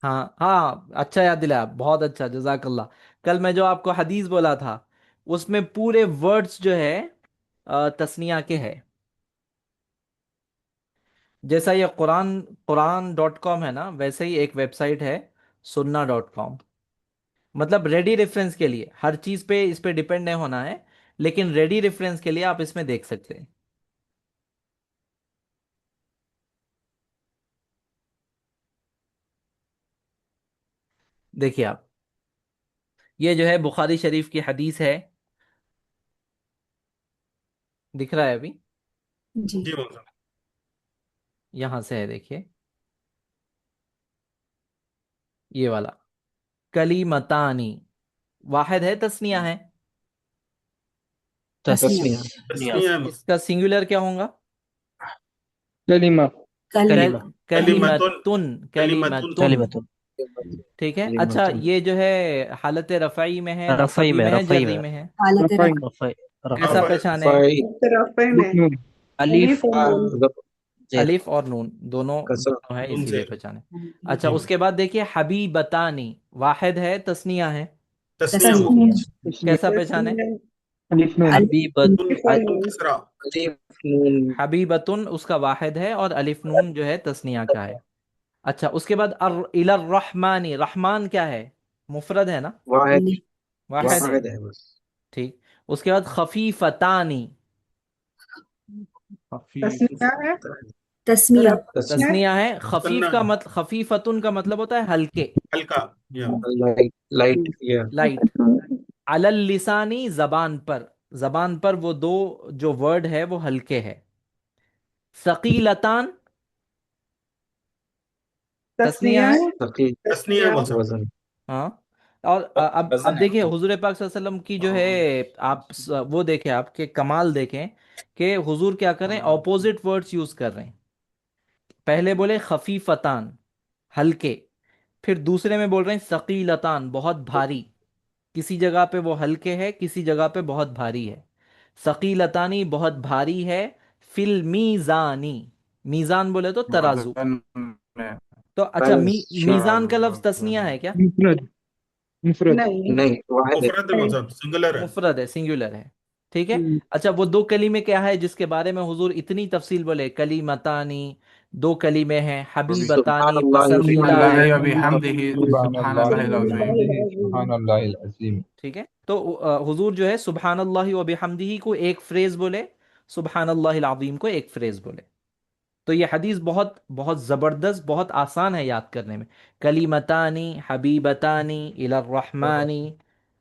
हाँ हाँ, अच्छा याद दिलाया, बहुत अच्छा, जजाकल्ला। कल मैं जो आपको हदीस बोला था उसमें पूरे वर्ड्स जो है तस्निया के है। जैसा ये कुरान.com है ना, वैसे ही एक वेबसाइट है सुन्ना.com। मतलब रेडी रेफरेंस के लिए, हर चीज पे इस पे डिपेंड नहीं होना है, लेकिन रेडी रेफरेंस के लिए आप इसमें देख सकते हैं। देखिए आप, ये जो है बुखारी शरीफ की हदीस है, दिख रहा है अभी? जी। जी मौलाना। यहां से है, देखिए ये वाला, कलीमतानी, वाहिद है, तस्निया है। तस्निया तस्नीया है इसका सिंगुलर क्या होगा? कलिमा कलिमा कलिमतुन कलिमतुन कलिमतुन। कलिमतुन ठीक है। अच्छा, ये जो है हालत रफ़ई में है, रफ़ई नसबी में में है, रफ़ई जर्री में में है? हालत रफ़ई रफ़ई कैसा रफ़ई पहचाने? फाई तरफ में नून अलीफ अलीफ और नून जेर अलिफ और नून दोनों कसर दोनों है, नून इसीलिए से पहचाने। अच्छा, जी उसके बाद देखिए हबीबतानी, वाहिद है, तस्निया है, तस्नीया कैसा पहचाने? अलिफ नून हबीबत तुन अलीफ और तुन नून कसरा अलीफ नून हबीबतुन उसका वाहिद है और अलिफ नून जो है तस्निया का है। अच्छा, उसके बाद इलर रहमानी, रहमान क्या है? मुफरद है ना? वाहिद वाहिद है। वाहिद है बस ठीक। उसके बाद खफीफतानी, तस्नीया है तस्मिया रफ है तस्निया है। खफीफ मुसन्ना का है मतलब, खफीफतुन का मतलब होता है हल्के, हल्का या लाइट लाइट या लाइट। अलल लिसानी, जबान पर, जबान पर वो दो जो वर्ड है वो हल्के है। सकीलतान, तस्निया तस्नीया है। है तकी तस्नीया तस्नीया कौन सा वजन हाँ। और अब देखिए हुजूर पाक सल्लल्लाहु अलैहि वसल्लम की जो है, आप वो देखें, आपके कमाल देखें कि हुजूर क्या कर रहे हैं, ऑपोजिट वर्ड्स यूज कर रहे हैं। पहले बोले खफीफतान, हल्के, फिर दूसरे में बोल रहे हैं सकीलतान, बहुत भारी। किसी जगह पे वो हल्के है, किसी जगह पे बहुत भारी है। सकीलतानी बहुत भारी है। फिल मीजानी, मीजान बोले तो तराजू। वजन में तो अच्छा, अच्छा मीजान का लफ्ज तस्निया है क्या? मुफरद मुफरद नहीं नहीं वाहिद है मुफरत है कौन सा सिंगुलर है मुफरद है, सिंगुलर है। ठीक है। अच्छा, वो दो कलीमे क्या है जिसके बारे में हुजूर इतनी तफसील बोले? कलीमतानी, दो कलीमे हैं, सुभान हबीबतानी, अल्लाह सुभान पसंदीदा है। अल्लाह व बिहम्दिही सुभान सुभान अल्लाह अल्लाहिल अज़ीम। सुभान अल्लाह अज़ीम। ठीक है। तो हुजूर जो है सुबहान अल्लाह व बिहम्दिही को एक फ्रेज बोले, सुबहान अल्लाह अज़ीम को एक फ्रेज बोले। तो ये हदीस बहुत बहुत ज़बरदस्त, बहुत आसान है याद करने में। कलीमतानी हबीबतानी इलर रहमानी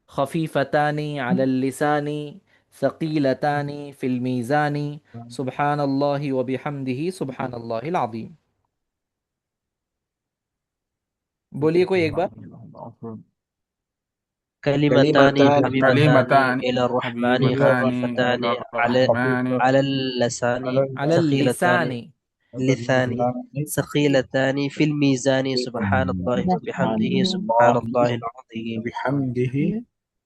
खफीफतानी अलल लिसानी सकीलतानी फिल मीज़ानी सुबहान अल्लाह व बिहम्दिही सुबहान अल्लाहिल अज़ीम। बोलिए कोई एक बार। कलिमतानी कलिमतान हबीबतानी कलिमतान इला रहमानी हबीबतानी खफीफतानी इलर अला रहमानि अलल लसानी अलल सकीलतानी लिसानी, लिसानी सकीलतानी फिल मीज़ानी सुबहानल्लाहि व बिहम्दिही सुबहानल्लाहिल अज़ीम। बिहम्दिही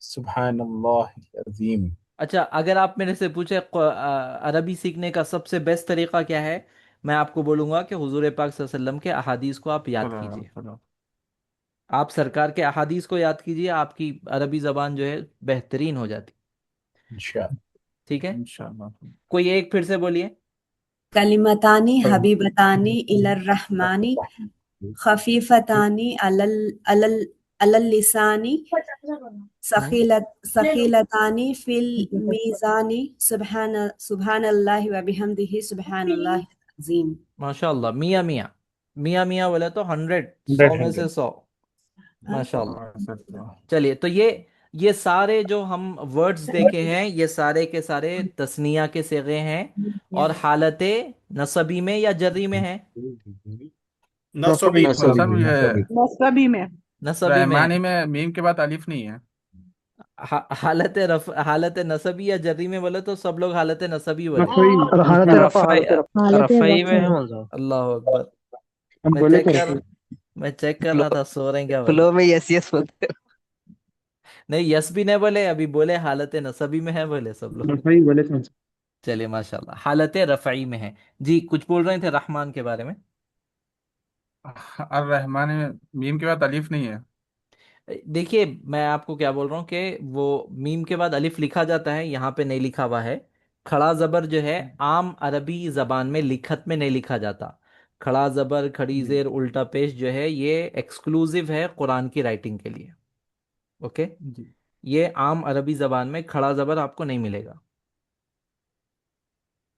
सुब्हानल्लाह अज़ीम। अच्छा, अगर आप मेरे से पूछे अरबी सीखने का सबसे बेस्ट तरीका क्या है, मैं आपको बोलूंगा कि हुजूर पाक सल्लल्लाहु अलैहि वसल्लम के अहादीस को आप याद कीजिए। आप सरकार के अहादीस को याद कीजिए, आपकी अरबी जबान जो है बेहतरीन हो जाती। इंशाअल्लाह ठीक है। इंशाअल्लाह। कोई एक फिर से बोलिए। कलिमतानी हबीबतानी इलर रहमानी खफीफतानी अलल अलल अलल लिसानी सखीलतानी फिल मीज़ानी सुबहानल्लाहि व बिहम्दिही सुबहानल्लाहिल अज़ीम। माशाल्लाह, मियाँ मियाँ, मियाँ मियाँ बोले तो 100, 100 में से 100। माशाल्लाह। चलिए, तो ये सारे जो हम वर्ड्स देखे हैं, ये सारे के सारे तस्निया के सिगे हैं और हालत नसबी में या जर्री में है? नसबी मतलब ये सभी में नसबी में रहमानी है। में मीम के बाद अलिफ नहीं है। हालत नसबी या जर्री में बोले तो सब लोग हालत नसबी बोले। रफ़ई हालत रफ़ा रफ़ई हालत रफ़ा रफ़ई में है मौजूद। अल्लाह अकबर। हम मैं बोले चेक थे कर रफ़ई मैं चेक कर फ्लो रहा था, सो रहे हैं क्या बोले। फ्लो में यस यस बोलते हैं। नहीं, यस भी नहीं बोले, अभी बोले हालत नसबी में है बोले सब लोग। रफ़ई बोले थे। चलिए माशाल्लाह, हालत रफ़ई में है। जी, कुछ बोल रहे थे रहमान के बारे में। और रहमानी में मीम के बाद अलिफ नहीं है। देखिए, मैं आपको क्या बोल रहा हूँ कि वो मीम के बाद अलिफ लिखा जाता है, यहाँ पे नहीं लिखा हुआ है। खड़ा जबर जो है आम अरबी जबान में लिखत में नहीं लिखा जाता। खड़ा जबर, खड़ी जी जेर, उल्टा पेश जो है ये एक्सक्लूसिव है कुरान की राइटिंग के लिए। ओके। जी। ये आम अरबी जबान में खड़ा जबर आपको नहीं मिलेगा।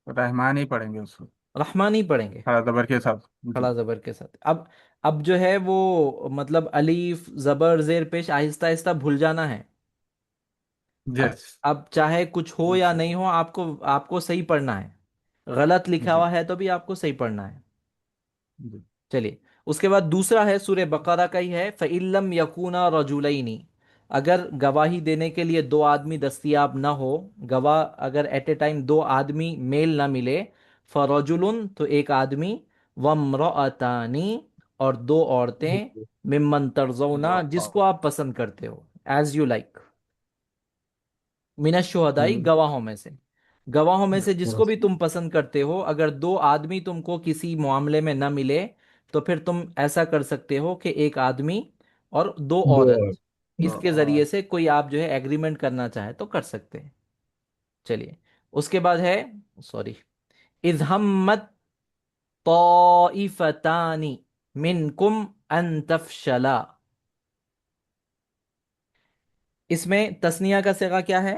रहमान ही पढ़ेंगे उसको रहमान ही पढ़ेंगे खड़ा जबर के साथ। जी। खड़ा जबर के साथ। अब जो है वो मतलब अलीफ जबर जेर पेश आहिस्ता आहिस्ता भूल जाना है। अब यस। अब चाहे कुछ हो या नहीं हो, आपको आपको सही पढ़ना है। गलत लिखा जी हुआ है तो भी आपको सही पढ़ना है। जी। चलिए, उसके बाद दूसरा है सूर्य बकरा का ही है, फ़इल्लम यकूना रजुलैनी। अगर गवाही देने के लिए दो आदमी दस्तयाब ना हो, गवाह अगर एट ए टाइम दो आदमी मेल ना मिले, फरजुलुन तो एक आदमी, वम्रअतानी और दो औरतें, मिम्मन तरजौना जिसको आप पसंद करते हो, एज यू लाइक, मिनश शुहदाई गवाहों में से, गवाहों में से जिसको भी तुम पसंद करते हो, अगर दो आदमी तुमको किसी मामले में न मिले तो फिर तुम ऐसा कर सकते हो कि एक आदमी और दो औरत, इसके जरिए से कोई आप जो है एग्रीमेंट करना चाहे तो कर सकते हैं। चलिए, उसके बाद है, सॉरी, इज़ हम्मत ताइफतानी मिनकुम अन तफशला, इसमें तस्निया का सिगा क्या है?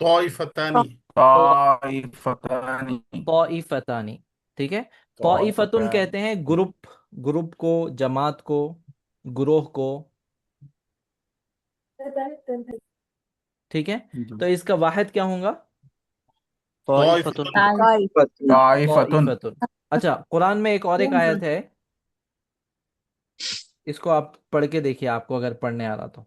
तौइफतानी ताइफतानी। तौइफतानी, ठीक है। तौइफतुन ताइफतानी। कहते हैं ग्रुप, ग्रुप को, जमात को, गुरोह को, ठीक है। तो इसका वाहिद क्या होगा? ताइफतुन। ताइफतुन। तौइफतुन। अच्छा, कुरान में एक और एक आयत है, इसको आप पढ़ के देखिए, आपको अगर पढ़ने आ रहा तो।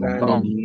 ताइफतानी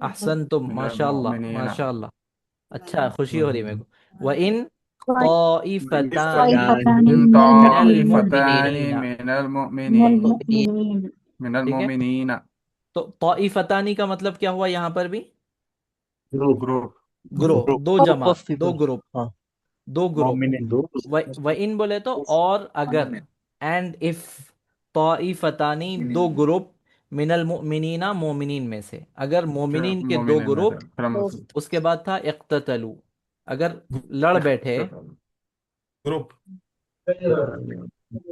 अहसन तुम, मिनल माशाल्लाह मुमिनीन। माशाल्लाह, अच्छा खुशी हो रही मेरे को। व इन तौइफतानी इन मिनल ताइफतानी मुमिनीना, मिनल मुमिनीन। मिनल ठीक है। मुमिनीन। तो तौइफतानी का मतलब क्या हुआ यहाँ पर भी? Group group. ग्रोह, दो ग्रुप जमा, ऑफ दो पीपल। ग्रुप, हाँ। दो ग्रुप। मोमिन। ग्रुप व इन बोले तो और अगर, एंड इफ, तौइफतानी दो ग्रुप, मिनल मुमिनीना मोमिनीन में से, अगर मोमिनीन के दो मोमिनीन में से ग्रुप, फिर मुस्लिम। उसके बाद था इक्ततलू, अगर लड़ बैठे, ग्रुप।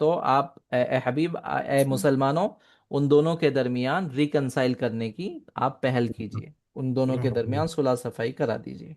तो आप हबीब, मुसलमानों, उन दोनों के दरमियान रिकंसाइल करने की आप पहल कीजिए, उन दोनों के दरमियान सुलह सफाई करा दीजिए,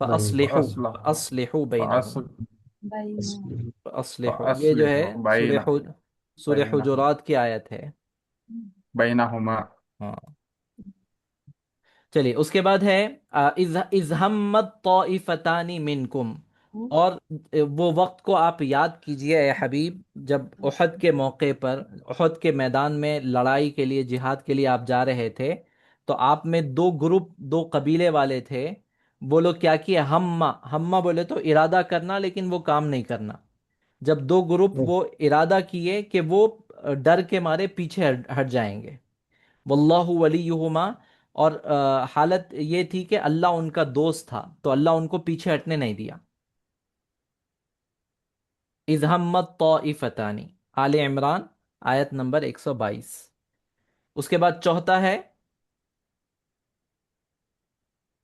फ़अस्लिहू, फअस्लह फ़अस्लिहू बैनहुमा, फ़अस्लिहू, ये जो है फअस्लिहु बैना सूरह, सूरह बैनहुमा हुजुरात की आयत है। बैनहुमा। हाँ, चलिए, उसके बाद है इज़ इज़ हम्मत ताइफतानी मिनकुम, और वो वक्त को आप याद कीजिए ए हबीब, जब उहद के मौके पर, उहद के मैदान में लड़ाई के लिए, जिहाद के लिए आप जा रहे थे, तो आप में दो ग्रुप, दो कबीले वाले थे, वो लोग क्या किए, हम्मा, हम्मा बोले तो इरादा करना लेकिन वो काम नहीं करना, जब दो ग्रुप वो इरादा किए कि वो डर के मारे पीछे हट हट जाएंगे, वल्लाहु वलीयुहुमा, और हालत ये थी कि अल्लाह उनका दोस्त था, तो अल्लाह उनको पीछे हटने नहीं दिया। इज़ हम्मत ताइफतानी, आले इमरान आयत नंबर 122। उसके बाद चौथा है,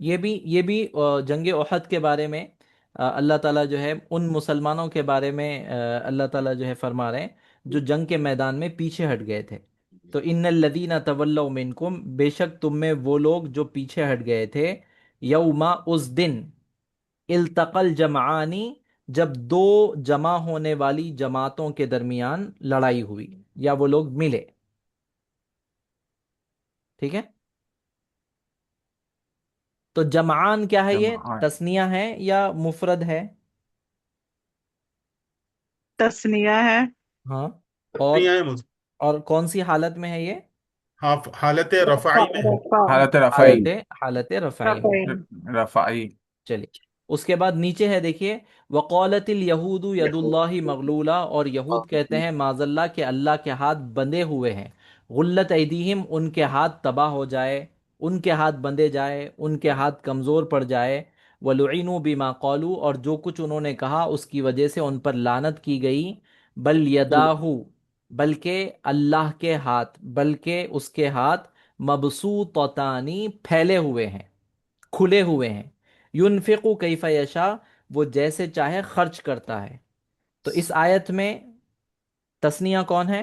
ये भी जंग उहद के बारे में अल्लाह ताला जो है उन मुसलमानों के बारे में अल्लाह ताला जो है फरमा रहे हैं जो जंग के मैदान में पीछे हट गए थे। तो इन्नल लदीना तवल्लौ मिनकुम, बेशक तुम में वो लोग जो पीछे हट गए थे, यौमा उस दिन, इल्तकल जमानी, जब दो जमा होने वाली जमातों के दरमियान लड़ाई हुई या वो लोग मिले, ठीक है। तो जमान क्या है, ये जमाअत। तस्निया है या मुफरद है? तस्निया है। हाँ, नहीं और आए मुझे। और कौन सी हालत में है ये? हाँ, हालत रफ़ाई में है। रफा हालत रफ़ाई। हालत हालत रफ़ाई में। रफाइन रफ़ाई। चलिए, उसके बाद नीचे है, देखिए, वक़ालतिल यहूदु यदुल्लाहि मगलूला, और यहूद कहते हैं माजल्ला के अल्लाह के हाथ बंधे हुए हैं, गुल्लत ऐदीहिम, उनके हाथ तबाह हो जाए, उनके हाथ बंधे जाए, उनके हाथ कमज़ोर पड़ जाए, वलुइनु बिमा क़ालू, और जो कुछ उन्होंने कहा उसकी वजह से उन पर लानत की गई, बल यदाहु, बल्कि अल्लाह के हाथ, बल्कि उसके हाथ, मबसूततानी, फैले हुए हैं, खुले हुए हैं, युनफिकु कैफ यशा, वो जैसे चाहे खर्च करता है। तो इस आयत में तस्निया कौन है?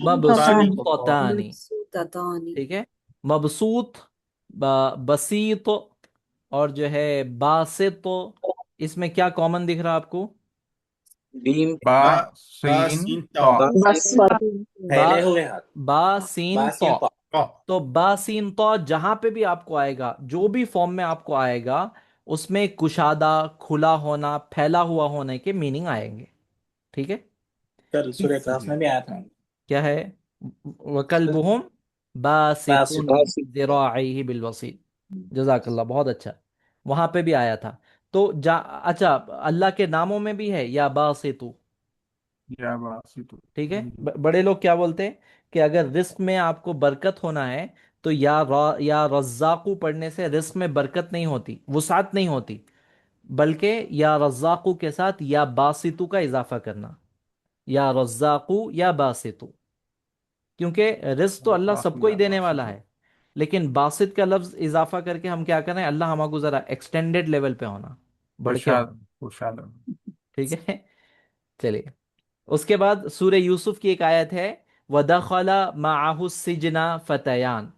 मबसूततानी, मबसूततानी। ठीक है। मबसूत बसीत और जो है बासित, इसमें क्या कॉमन दिख रहा है आपको? बीम बा बा बा सीन सीन तो तौ बस बा फैले हुए हाथ बासीन तो। बासिन तो तौ तो बासीन तो जहां पे भी आपको आएगा, जो भी फॉर्म में आपको आएगा, उसमें कुशादा, खुला होना, फैला हुआ होने के मीनिंग आएंगे। ठीक है। कल सूर्य क्लास जी। में भी आया था। क्या है? वकल्बुहुम बासितुन बासित। बस ज़िराइही बिलवसील। जजाकल्ला, बहुत अच्छा। वहां पे भी आया था। तो अच्छा, अल्लाह के नामों में भी है या बासितु। या बासी तो ठीक है। बड़े लोग क्या बोलते हैं कि अगर रिस्क में आपको बरकत होना है तो या रज्जाकू पढ़ने से रिस्क में बरकत नहीं होती, वुसात नहीं होती, बल्कि या रज्जाकू के साथ या बासितु का इजाफा करना, या रज्जाकू या बासितु। क्योंकि रिस्क तो अल्लाह सबको ही या देने बासी वाला तो है, लेकिन बासित का लफ्ज इजाफा करके हम क्या करें, अल्लाह हमको जरा एक्सटेंडेड लेवल पे होना, बढ़ के कुशाद होना। कुशाद ठीक है। चलिए, उसके बाद सूर्य यूसुफ की एक आयत है, वदखला माअहु सिजना फतयान।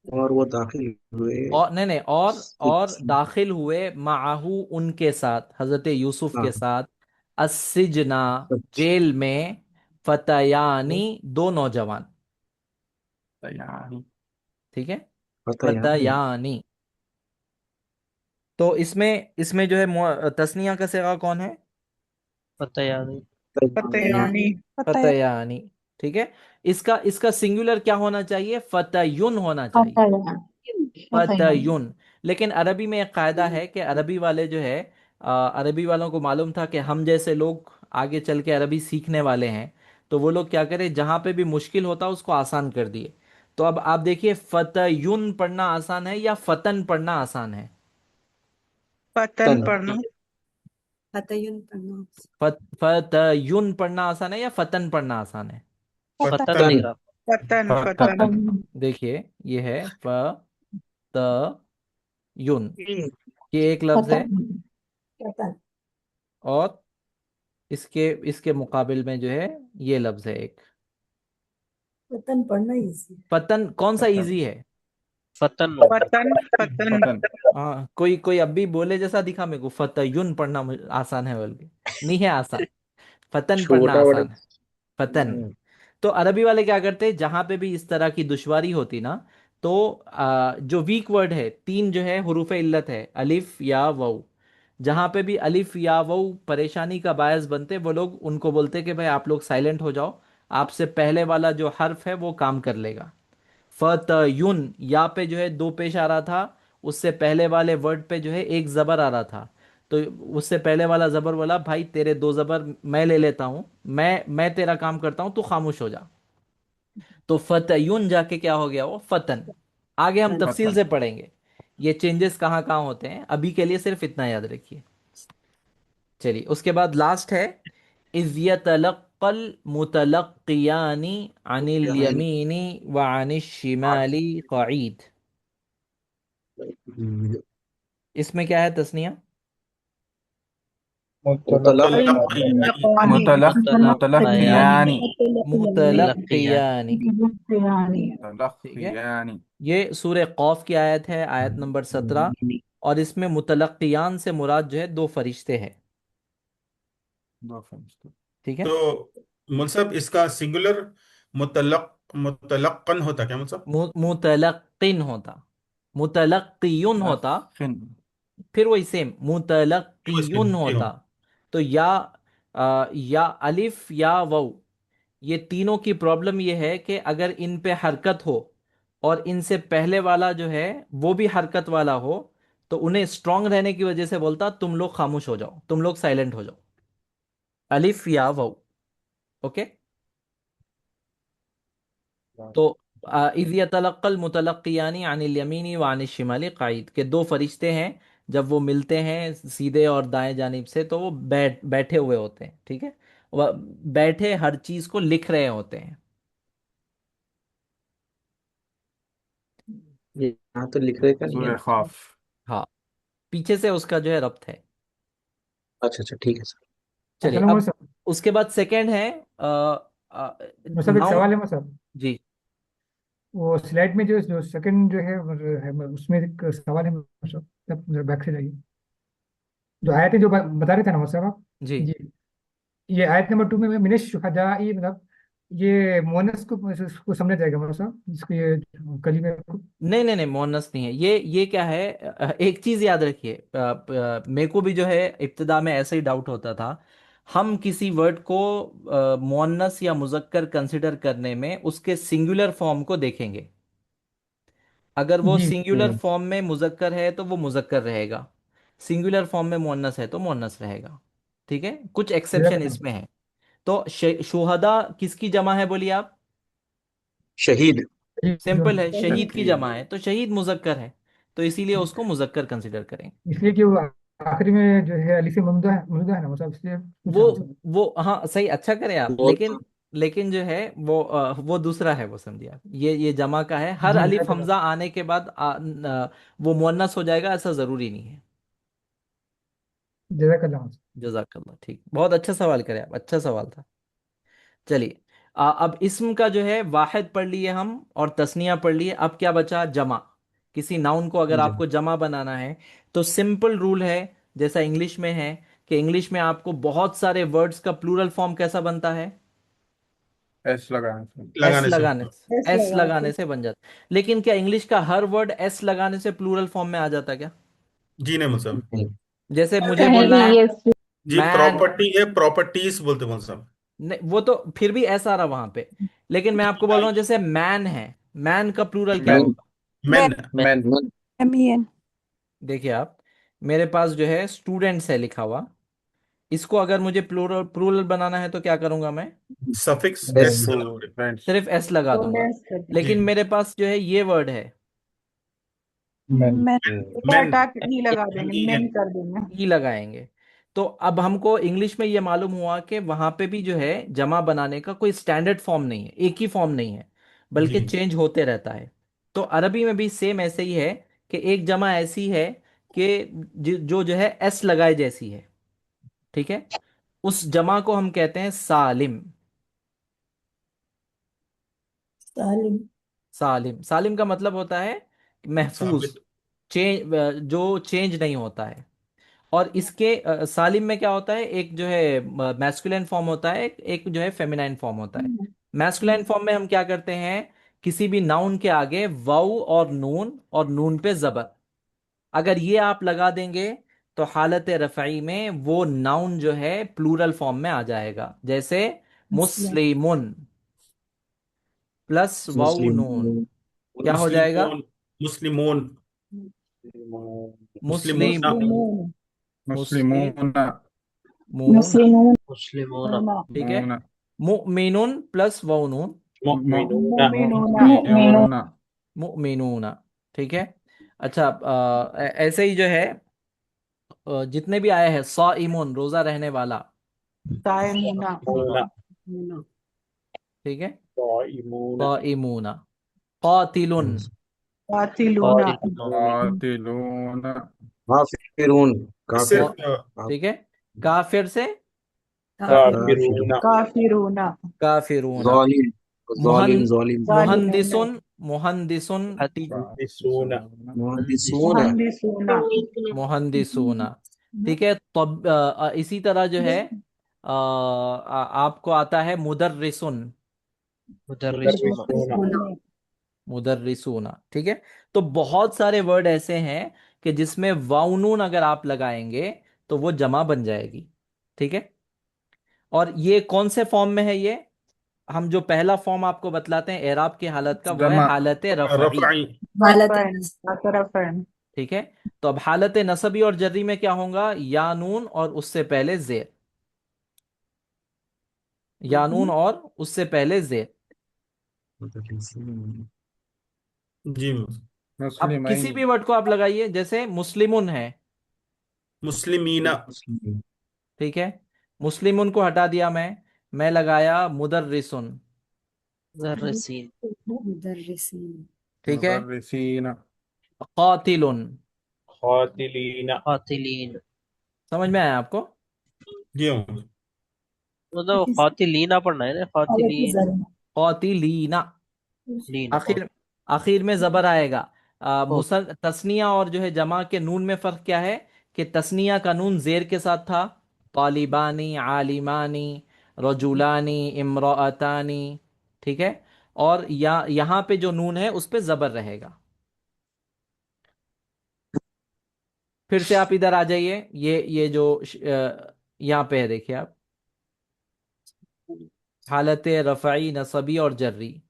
और वो दाखिल हुए। और नहीं नहीं, और दाखिल हुए माअहु उनके साथ, हजरत यूसुफ हाँ के साथ, अस्सिजना अच्छा जेल में, फतयानी दो नौजवान। तैयारी ठीक है। पता यार नहीं। फतयानी। तो इसमें इसमें जो है तस्निया का सिगा कौन है? पता याद है। फतेहानी फतयानी। ठीक है। इसका इसका सिंगुलर क्या होना चाहिए? फतयुन होना चाहिए। फतयुन। लेकिन अरबी में एक कायदा है कि अरबी वाले जो है, अरबी वालों को मालूम था कि हम जैसे लोग आगे चल के अरबी सीखने वाले हैं, तो वो लोग क्या करें, जहां पे भी मुश्किल होता उसको आसान कर दिए। तो अब आप देखिए, फतयुन पढ़ना आसान है या फतन पढ़ना आसान है? पतन तन पढ़ना फतयुन पढ़ना। फतयुन पढ़ना आसान है या फतन पढ़ना आसान है? पतन तन दिख रहा। पतन फतन पतन देखिए, ये है फतयुन, ये एक लफ्ज है। और इसके इसके मुकाबिल में जो है, ये लफ्ज है एक। पतन पढ़ना इजी। फतन कौन सा फतन इजी है? पतन होगा। पतन पतन फतन हाँ, कोई अब भी बोले जैसा दिखा मेरे को, फतयुन पढ़ना आसान है, बल्कि नहीं है आसान। फतन पढ़ना छोटा बड़ा। आसान है। फतन। तो अरबी वाले क्या करते, जहां पे भी इस तरह की दुश्वारी होती ना, तो जो वीक वर्ड है, तीन जो है हुरूफ इल्लत है, अलिफ या वाउ, जहां पे भी अलिफ या वाउ परेशानी का बायस बनते, वो लोग उनको बोलते कि भाई आप लोग साइलेंट हो जाओ, आपसे पहले वाला जो हर्फ है वो काम कर लेगा। फतयुन, या पे जो है दो पेश आ रहा था, उससे पहले वाले वर्ड पे जो है एक जबर आ रहा था, तो उससे पहले वाला जबर बोला, भाई तेरे दो जबर मैं ले लेता हूं, मैं तेरा काम करता हूं, तू खामोश हो जा। तो फतयुन जाके क्या हो गया, वो फतन। आगे हम तफसील फतन से पढ़ेंगे ये चेंजेस कहाँ कहाँ होते हैं, अभी के लिए सिर्फ इतना याद रखिए। चलिए, उसके बाद लास्ट है, इज़ यतलक्कल मुतलक्कियानी अनिल यमीनी व अनिश शिमाली कईद। इसमें क्या है तस्निया? मुतलक मुतलक्कियानी मुतलक मुतलक्कियानी। मुतलकियानी मुतलक्कियानी। ठीक है। मुतलकियानी ये सूरह कौफ की आयत है, आयत नंबर 17। और इसमें मुतलक्कियान से मुराद जो है दो फरिश्ते हैं। दो फरिश्ते ठीक है। तो मुनसब इसका सिंगुलर मुतलक्कन होता क्या मुनसब? मुतलक्किन होता, मुतलक्कियुन होता, लखिन फिर वही सेम क्यों इसमें मुतलक्कियुन क्यों? होता। तो या अलिफ या वाउ, ये तीनों की प्रॉब्लम ये है कि अगर इन पे हरकत हो और इनसे पहले वाला जो है वो भी हरकत वाला हो, तो उन्हें स्ट्रांग रहने की वजह से बोलता तुम लोग खामोश हो जाओ, तुम लोग साइलेंट हो जाओ, अलिफ या वाउ। ओके। तो इज़ यतलक्कल मुतलक्कियानी अनिल यमीनी व अनिश शिमाली काइद, के दो फरिश्ते हैं, जब वो मिलते हैं सीधे और दाएं जानिब से, तो वो बैठे हुए होते हैं। ठीक है। वह बैठे हर चीज को लिख रहे होते हैं। ये यहाँ तो लिख रहे का नहीं है सूर्य ना। खौफ हाँ, पीछे से उसका जो है रब्त है। अच्छा अच्छा ठीक है सर। चलिए, चलो अब मौसम। उसके बाद सेकंड है मौसम एक नाउन। सवाल है मौसम। जी। वो स्लाइड में जो जो सेकंड जो है उसमें एक सवाल है मतलब, जरा बैक से जाइए। जो आयतें जो बता रहे थे ना मतलब आप। जी। जी। ये आयत नंबर 2 में मिनश शुहदा, ये मतलब ये मोनस को समझा जाएगा मतलब जिसको ये कलीमे को। नहीं नहीं नहीं, मोनस नहीं है ये क्या है, एक चीज याद रखिए, मेरे को भी जो है इब्तिदा में ऐसे ही डाउट होता था। हम किसी वर्ड को मोनस या मुजक्कर कंसिडर करने में उसके सिंगुलर फॉर्म को देखेंगे। अगर वो जी सिंगुलर फॉर्म में मुजक्कर है तो वो मुजक्कर रहेगा, सिंगुलर फॉर्म में मोनस है तो मोनस रहेगा। ठीक है, कुछ एक्सेप्शन जज़ाकल्लाह। इसमें है। तो शुहदा किसकी जमा है बोलिए आप? शहीद। जी, जो सिंपल है, है, शहीद की जमा है तो शहीद मुजक्कर है, तो इसीलिए उसको मुजक्कर कंसिडर करें। इसलिए कि वो आखिरी में जो है अलिफ ममदूदा है ना मतलब इसलिए वो पूछा मतलब। वो हाँ सही, अच्छा करें आप, वो लेकिन लेकिन जो है वो दूसरा है, वो समझिए आप, ये जमा का है। हर जी अलिफ जज़ाकल्लाह। हमजा आने के बाद वो मुअन्नस हो जाएगा ऐसा जरूरी नहीं है। जज़ाकल्लाह। जजाकल्ला, ठीक, बहुत अच्छा सवाल करें आप, अच्छा सवाल था। चलिए, अब इस्म का जो है वाहिद पढ़ लिए हम और तस्निया पढ़ लिए, अब क्या बचा? जमा। किसी नाउन को अगर आपको जमा बनाना है तो सिंपल रूल है, जैसा इंग्लिश में है, कि इंग्लिश में आपको बहुत सारे वर्ड्स का प्लूरल फॉर्म कैसा बनता है? एस लगाने से। एस लगाने से। लगाने से, एस लगाने से बन जाता। लेकिन क्या इंग्लिश का हर वर्ड एस लगाने से प्लूरल फॉर्म में आ जाता क्या? जी नहीं मुल्क साहब। जैसे मुझे बोलना है जी मैन, प्रॉपर्टी है, प्रॉपर्टीज बोलते हैं मुल्क साहब। नहीं वो तो फिर भी ऐसा रहा वहां पे, लेकिन मैं आपको बोल रहा हूँ जैसे मैन है, मैन का प्लूरल क्या मैन। होगा? मैन। मैं मैन। MEN। देखिए आप, मेरे पास जो है स्टूडेंट्स है लिखा हुआ, इसको अगर मुझे प्लूरल प्लूरल बनाना है तो क्या करूंगा मैं? Suffix S S. लगाओगे। स्टूडेंट्स। सिर्फ एस लगा तो दूंगा। लेस कर जी। लेकिन मेरे पास जो है ये वर्ड है, मैन। मैं इसको मैन। हटा के ई लगा देंगे, MEN। मेन कर देंगे। ई लगाएंगे। तो अब हमको इंग्लिश में ये मालूम हुआ कि वहां पे भी जो है जमा बनाने का कोई स्टैंडर्ड फॉर्म नहीं है, एक ही फॉर्म नहीं है, बल्कि जी। चेंज होते रहता है। तो अरबी में भी सेम ऐसे ही है कि एक जमा ऐसी है कि जो है एस लगाए जैसी है। ठीक है, उस जमा को हम कहते हैं सालिम। सालिम। सालिम, सालिम का मतलब होता है महफूज, साबित। चेंज, जो चेंज नहीं होता है। और इसके सालिम में क्या होता है, एक जो है मैस्कुलिन फॉर्म होता है, एक जो है फेमिनाइन फॉर्म होता है। मैस्कुलिन फॉर्म में हम क्या करते हैं, किसी भी नाउन के आगे वाउ और नून पे जबर, अगर ये आप लगा देंगे तो हालत रफ़ई में वो नाउन जो है प्लूरल फॉर्म में आ जाएगा। जैसे मुस्लिम। मुस्लिमुन प्लस वाउ मुस्लिम। नून, क्या हो जाएगा? मुस्लिमोन। मुस्लिमोन। मुस्लिमोना। मुस्लिम, मुस्लिमून। मुस्लिम, मुस्लिमून। मून, मुस्लिमून। मुस्लिमोना ठीक है। मून। मुमिनुन प्लस वाउ नून, मुमिनूना। मोमिनूना। मुमिनून। मुमिनूना। ठीक है। अच्छा, ऐसे ही जो है जितने भी आए हैं, साइमुन रोजा रहने वाला, साइमुना। मुना। ठीक है, साइमून। साइमूना। कातिलुन, कातिलूना। कातिलून कातिलून। काफिरून। इससे काफिर। ठीक है। काफिर से काफिर। काफिरून। काफिरूना। काफिरूना। जालिम। मुहन जालिम जालिम। जालिमूना। मुहंदिसुन मुहद्दिसून। मुहद्दिसून। मुहंदिसूना। मुहंदिसूना। ठीक है। तब इसी तरह जो है आपको आता है मुदर्रिसुन, मुदर्रिसूना मुदर्रिसून। मुदर्रिसूना। ठीक है। तो बहुत सारे वर्ड ऐसे हैं कि जिसमें वाउनून अगर आप लगाएंगे तो वो जमा बन जाएगी। ठीक है। और ये कौन से फॉर्म में है ये? हम जो पहला फॉर्म आपको बतलाते हैं एराब की हालत का, वो है जमा। हालत रफ़ई। रफ़ई। हालत रफ़अन। रफ़अन। ठीक है। तो अब हालत नसबी और जर्री में क्या होगा? या नून और उससे पहले जेर, या नून और उससे पहले जेर। जी। अब किसी मुस्लिमैन। भी वर्ड को आप लगाइए, जैसे मुस्लिमुन है, मुस्लिमीना। ठीक है, मुस्लिमुन को हटा दिया मैं लगाया मुदर्रिसुन, मुदर्रिसीन मुदर्रिसीन। ठीक है। मुदर्रिसीन। कातिलुन, कातिलीन। कातिलीन, समझ में आया आपको? जी हाँ। मतलब कातिलीना पढ़ना है ना, हालत कातिलीन जर। कातिलीना। लीन आखिर आखिर में जबर आएगा। तस्निया और जो है जमा के नून में फर्क क्या है कि तस्निया का नून जेर के साथ था, तालिबानी, आलिमानी, रजुलानी, इम्राअतानी, ठीक है। और यहाँ पे जो नून है उस पे जबर रहेगा। फिर से आप इधर आ जाइए, ये जो यहाँ पे है देखिए आप, हालत रफ़ई, नसबी और जर्री।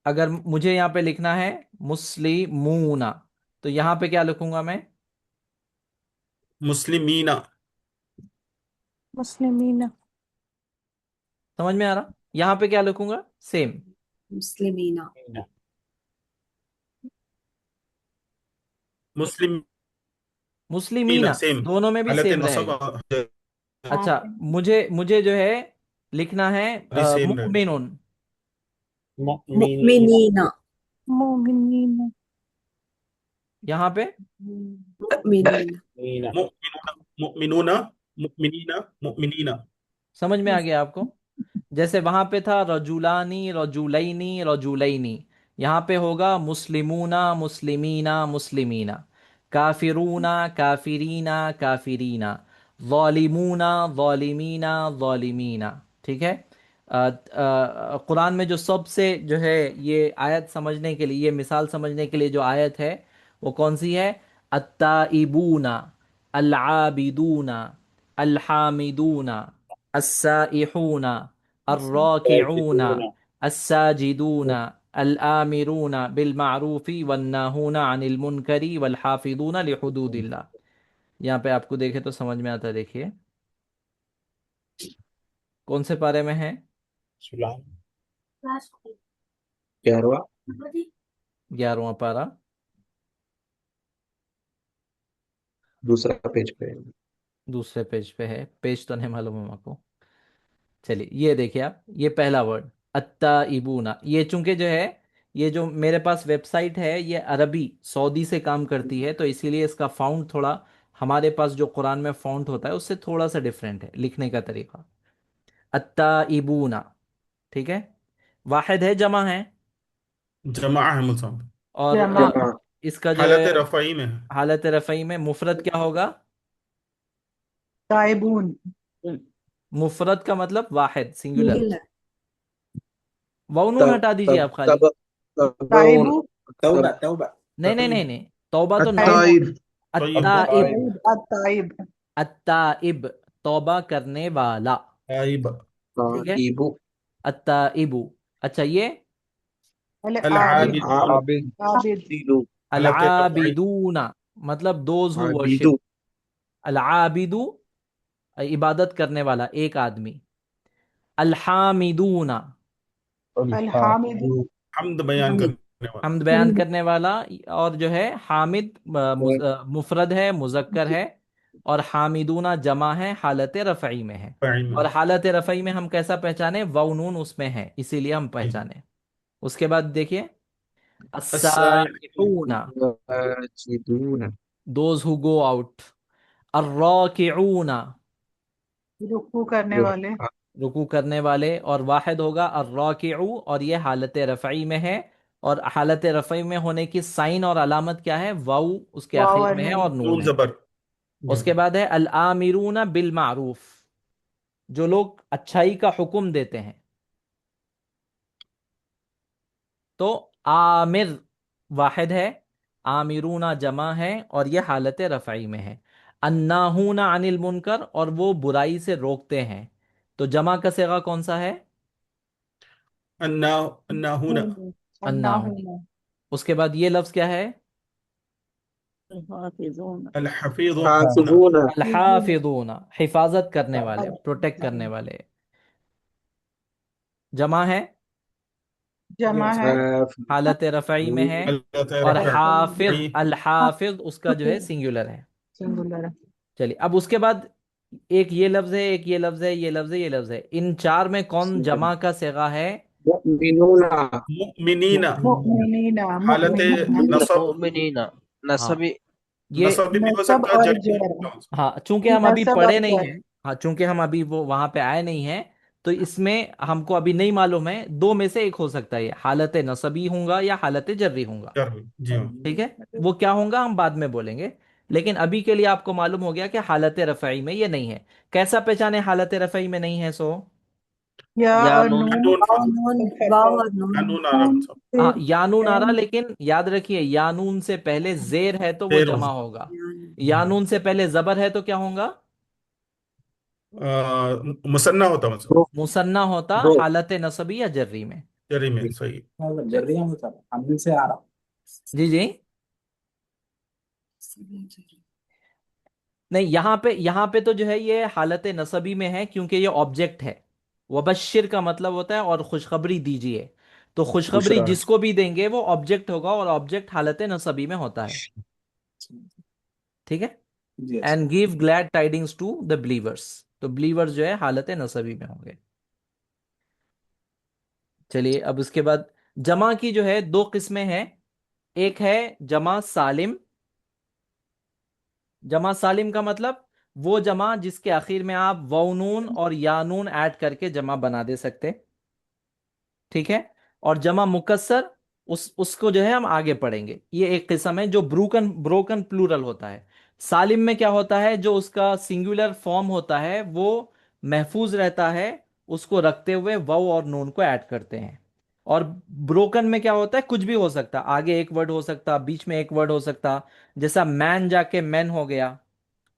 अगर मुझे यहाँ पे लिखना है मुस्लिमूना, तो यहाँ पे क्या लिखूंगा मैं? मुस्लिमीना। मुस्लिमीना। समझ में आ रहा? यहाँ पे क्या लिखूंगा? सेम मुस्लिमीना। मुस्लिमीना मुस्लिमीना, सेम। दोनों में भी हालत सेम नसब रहेगा। अच्छा, मुझे जो है लिखना है भी सेम रहेगा। मुमिनुन। मुमिनीना। मुमिनीना। यहाँ पे मुमिनीना। मुमिनुना, मुमिनीना, मुमिनीना। समझ में आ गया आपको? जैसे वहां पे था रजुलानी, रजुलैनी, रजुलैनी, यहाँ पे होगा मुस्लिमूना, मुस्लिमीना, मुस्लिमीना, काफिरूना, काफिरीना, काफिरीना, ज़ालिमूना, ज़ालिमीना, ज़ालिमीना। ठीक है। कुरान में जो सबसे जो है ये आयत समझने के लिए, ये मिसाल समझने के लिए जो आयत है वो कौन सी है? अत्ताइबूना, अल-आबिदूना, अल-हामिदूना, अस्साइहूना, अर्राकिऊना, अस्साजिदूना, अल-आमिरूना बिल मारूफी वन्नाहूना अनिल मुनकरी वल हाफिदूना लिहुदूदिल्लाह। यहाँ पे आपको देखे तो समझ में आता है, देखिए कौन से पारे में है? 11वां। 11वां पारा, दूसरा पेज पे। दूसरे पेज पे है। पेज तो नहीं मालूम है हमको। चलिए ये देखिए आप, ये पहला वर्ड अत्ताइबूना, ये चूंकि जो है, ये जो मेरे पास वेबसाइट है ये अरबी सऊदी से काम करती है, तो इसीलिए इसका फाउंट थोड़ा हमारे पास जो कुरान में फाउंट होता है उससे थोड़ा सा डिफरेंट है लिखने का तरीका। अत्ताइबूना, ठीक है। वाहिद है, जमा है? जमा है मुसब। और जमा। इसका जो है हालत रफ़ई में है। हालत रफ़ई में मुफरद क्या होगा? ताइबून। मुफरद का मतलब वाहिद, सिंगुलर। सिंगुलर। वाव नून तब हटा दीजिए तब आप खाली। तबून। ताइबू। तौबा तब तौबा। नहीं नहीं नहीं नहीं, तौबा तो नाउन। अत्ताइब। तय्यब। अत्ताइब, ताइब। अत्ताइब, तौबा करने वाला, ताइब। ठीक है। ताइबु। अत्ताइबु। अच्छा, ये अल अल आबिद। आबिदून। आबिद। आबिद। दिलु। हालत रफ़ई। अल-आबिदूना, मतलब दोज हु आबिदु। वर्शिप। अल-आबिदु, इबादत करने वाला एक आदमी। अल-हामिदूना, अल हामिद। हम्द बयान करने वाला। हम्द बयान करने वाला। और जो है हामिद मुफरद है, मुजक्कर है। और हामिदूना जमा है, हालत रफ़ई में है। फ़ाइल में। और हालत रफ़ई में हम कैसा पहचाने? वाव नून उसमें है, इसीलिए हम पहचाने। उसके बाद देखिए अस्साइहून। अस्साइहूना, वाजिदून। Those who go out. अर्राकिऊना, रुकू करने वाले। रुकू करने वाले। और वाहिद होगा अर्राकिऊ, और ये हालत रफ़ई में है। और हालत रफ़ई में होने की साइन और अलामत क्या है? वाऊ उसके वाव आखिर और में है नून। और नून नून है। जबर। उसके बाद है अल आमिरूना बिल मारूफ, जो लोग अच्छाई का हुक्म देते हैं। तो आमिर वाहिद है, आमिरूना जमा है, और यह हालत रफ़ई में है। अन्नाहूना अनिल मुनकर, और वो बुराई से रोकते हैं। तो जमा का सेगा कौन सा है? अन्ना अन्नाहुना। अन्नाहू। अन्नाहुना। उसके बाद ये लफ्ज क्या है? हाफिजून। अल हफीजुना। हाफिजून। अल हाफिदूना, हिफाजत करने वाले, प्रोटेक्ट करने वाले। जमा है, जमा है। हालत रफ़ई में है। हालत और हाफिज, रफ़ई। अल हाफिज उसका जो है सिंगुलर है। सिंगुलर। चलिए अब उसके बाद एक ये लफ्ज है, एक ये लफ्ज है, ये लफ्ज है, ये लफ्ज है। इन चार में कौन जमा का सेगा है? मुमिनूना। मुमिनीना। मुमिनीना। हालत मुमिनीना। नसब। मुमिनीना, हाँ, नसबी। ये नसब भी हो नसब सकता है, और जर भी हो जर। सकता है। हाँ, चूंकि हम अभी नसब पढ़े और नहीं जर। हैं, हाँ चूंकि हम अभी वो वहां पे आए नहीं हैं, तो इसमें हमको अभी नहीं मालूम है, दो में से एक हो सकता है, हालत नसबी होगा या हालत जर्री होगा। जी हाँ। ठीक है, वो क्या होगा हम बाद में बोलेंगे, लेकिन अभी के लिए आपको मालूम हो गया कि हालत रफ़ई में ये नहीं है। कैसा पहचाने हालत रफ़ई में नहीं है? सो या या और नून नून वाव नून, वाव और नून। कानून आराम साहब। हाँ, यानून आ रहा, एंड लेकिन याद रखिए यानून से पहले जेर है तो वो देर जमा हो होगा, यानून से पहले जबर है तो क्या होगा? मुसन्ना होता मतलब मुसन्ना होता दो हालत नसबी या जर्री में। जरी में सही। जी जी। नहीं, यहाँ पे तो जो है ये हालत नसबी में है, क्योंकि ये ऑब्जेक्ट है। वबश्शिर का मतलब होता है और खुशखबरी दीजिए, तो खुशखबरी दूसरा जिसको भी देंगे वो ऑब्जेक्ट होगा, और ऑब्जेक्ट हालत नसबी में होता है। ठीक है। And give glad tidings to the believers, तो बिलीवर्स जो है हालत नसबी में होंगे। चलिए, अब उसके बाद जमा की जो है दो किस्में हैं। एक है जमा सालिम। जमा सालिम का मतलब वो जमा जिसके आखिर में आप वाउनून और यानून ऐड करके जमा बना दे सकते। ठीक है। और जमा मुकस्सर, उसको जो है हम आगे पढ़ेंगे। ये एक किस्म है जो ब्रोकन ब्रोकन प्लूरल होता है। सालिम में क्या होता है, जो उसका सिंगुलर फॉर्म होता है वो महफूज रहता है, उसको रखते हुए वाव और नून को ऐड करते हैं। और ब्रोकन में क्या होता है, कुछ भी हो सकता, आगे एक वर्ड हो सकता, बीच में एक वर्ड हो सकता, जैसा मैन जाके मैन हो गया।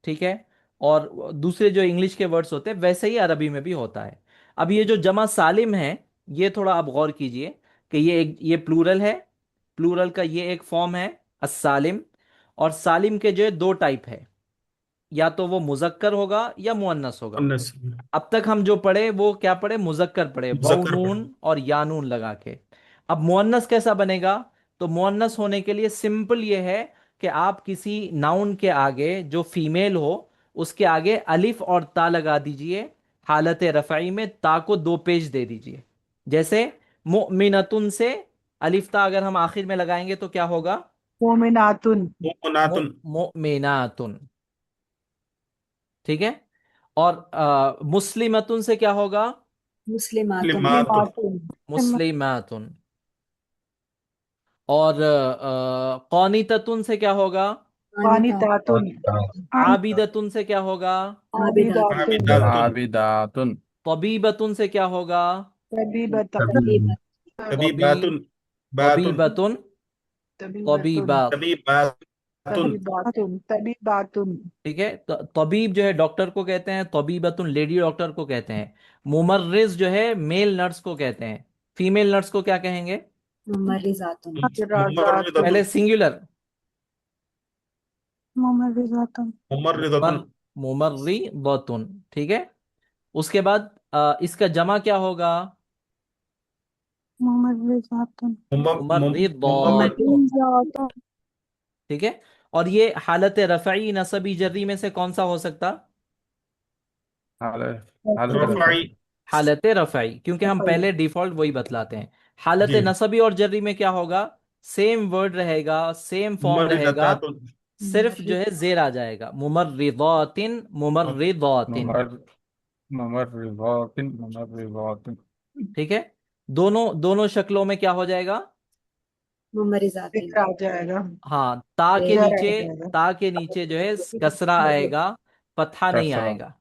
ठीक है। और दूसरे जो इंग्लिश के वर्ड्स होते हैं वैसे ही अरबी में भी होता है। अब ये जो जमा सालिम है, ये थोड़ा आप गौर कीजिए कि ये प्लूरल है। प्लूरल का ये एक फॉर्म है अस्सालिम। और सालिम के जो है दो टाइप है, या तो वो मुजक्कर होगा या मुअन्नस होगा। मुन्नस अब तक हम जो पढ़े वो क्या पढ़े, मुजक्कर पढ़े, वाउ मुजक्कर पढ़े। नून और यानून लगा के। अब मुअन्नस कैसा बनेगा? तो मुअन्नस होने के लिए सिंपल ये है कि आप किसी नाउन के आगे जो फीमेल हो उसके आगे अलिफ और ता लगा दीजिए। हालत रफ़ई में ता को दो पेज दे दीजिए। जैसे मुमिनतुन से अलिफ ता अगर हम आखिर में लगाएंगे तो क्या होगा? मोमिनातुन। मुनातुन मुमिनातुन। ठीक है। और मुस्लिमतुन से क्या होगा? मुस्लिमातुन। लिमातुन मुस्लिमातुन। मुस्लिमातुन। और कौनीततुन से क्या होगा? अनिता। वानितातुन। आबिदतुन से क्या होगा? आबिदातुन। आबिदातुन। आबिदातुन आबिदातुन। तबीबतुन से क्या होगा? तबीबतन। तबीबत। तभी तबी बातुन बातुन तबीबतुन। तबीबतुन। तबीबात। तभी बातुन तबीबातुन। तबीबातुन। ठीक है। तो तबीब जो है डॉक्टर को कहते हैं, तबीबतुन लेडी डॉक्टर को कहते हैं। मुमर्रिज जो है मेल नर्स को कहते हैं। फीमेल नर्स को क्या कहेंगे? मुमर्रिजातुन। राजातुन। पहले मुमर्रिदतुन सिंगुलर। मुमर्रिजातुन। मुमर्रिदतुन मुमर्रिदतुन। ठीक है। उसके बाद इसका जमा क्या होगा? मुमर्रिजातुन। मुमर्रिदातुन। मुमर्रिजातुन। ठीक है। और ये हालत रफ़ई नसबी जर्री में से कौन सा हो सकता? हालत हालत रफाई। रफ़ई। हालत रफ़ई, क्योंकि हम पहले डिफॉल्ट वही बतलाते हैं। हालत जी नसबी और जर्री में क्या होगा? सेम वर्ड रहेगा, सेम फॉर्म रहेगा, मुमर्रिदातुन सिर्फ जो है जेर आ जाएगा, मुमर्रिदातिन मुमर्रिदातिन। ममर ममर ठीक है। दोनों दोनों शक्लों में क्या हो जाएगा? मुमर्रिजातिन। फिक्र आ जाएगा। हाँ, ता के जर आ नीचे, जाएगा। ता के नीचे जो है कसरा आएगा, पत्थर नहीं कसरा आएगा।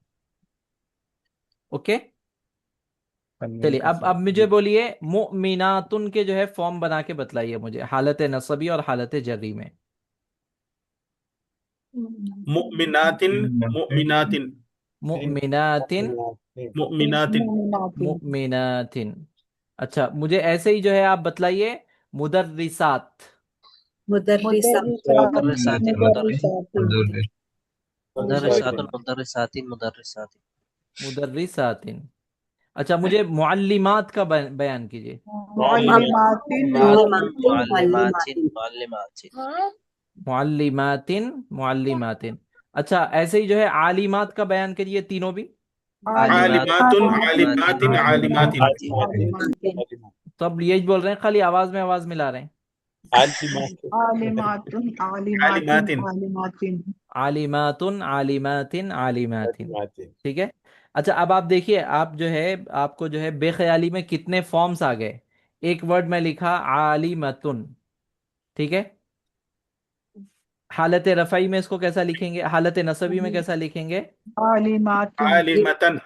ओके। तन्वीन चलिए, कसरा अब मुझे बोलिए मुमिनातुन के जो है फॉर्म बना के बतलाइए मुझे, हालत नसबी और हालत जर्री में। मुमिनातिन मुमिनातिन मुमिनातिन। मुमिनातिन मुमिनातिन। मुमिनातिन। अच्छा, मुझे ऐसे ही जो है आप बतलाइए मुदर्रिसात। मुदर्रिसात। मुदर्रिसातिन मुदर्रिसातिन। मुदर्रिसातुन मुदर्रिसातिन मुदर्रिसातिन मुदर्रिसातिन। अच्छा, मुझे मुअल्लिमात का बयान कीजिए। मुअल्लिमातिन। मुअल्लिमातिन। मुअल्लिमातिन मुअल्लिमातिन। मुअल्लिमातिन मुअल्लिमातिन मुअल्लिमातिन। अच्छा, ऐसे ही जो है आलिमात का बयान करिए, तीनों भी। आलिमातुन आलिमातिन आलिमातिन आलिमातिन आलिमातिन। तो अब यही बोल रहे हैं, खाली आवाज में आवाज मिला रहे हैं। आलिमातुन। आलिमातिन आलिमातिन आलिमातिन। आलिमातुन आलिमातिन आलिमातिन। ठीक है। अच्छा, अब आप देखिए, आप जो है, आपको जो है बेख्याली में कितने फॉर्म्स आ गए। एक वर्ड में लिखा आलिमतुन, ठीक है। हालत रफ़ई में इसको कैसा लिखेंगे, हालत नसबी में कैसा लिखेंगे, आलिमातुन आलिमतन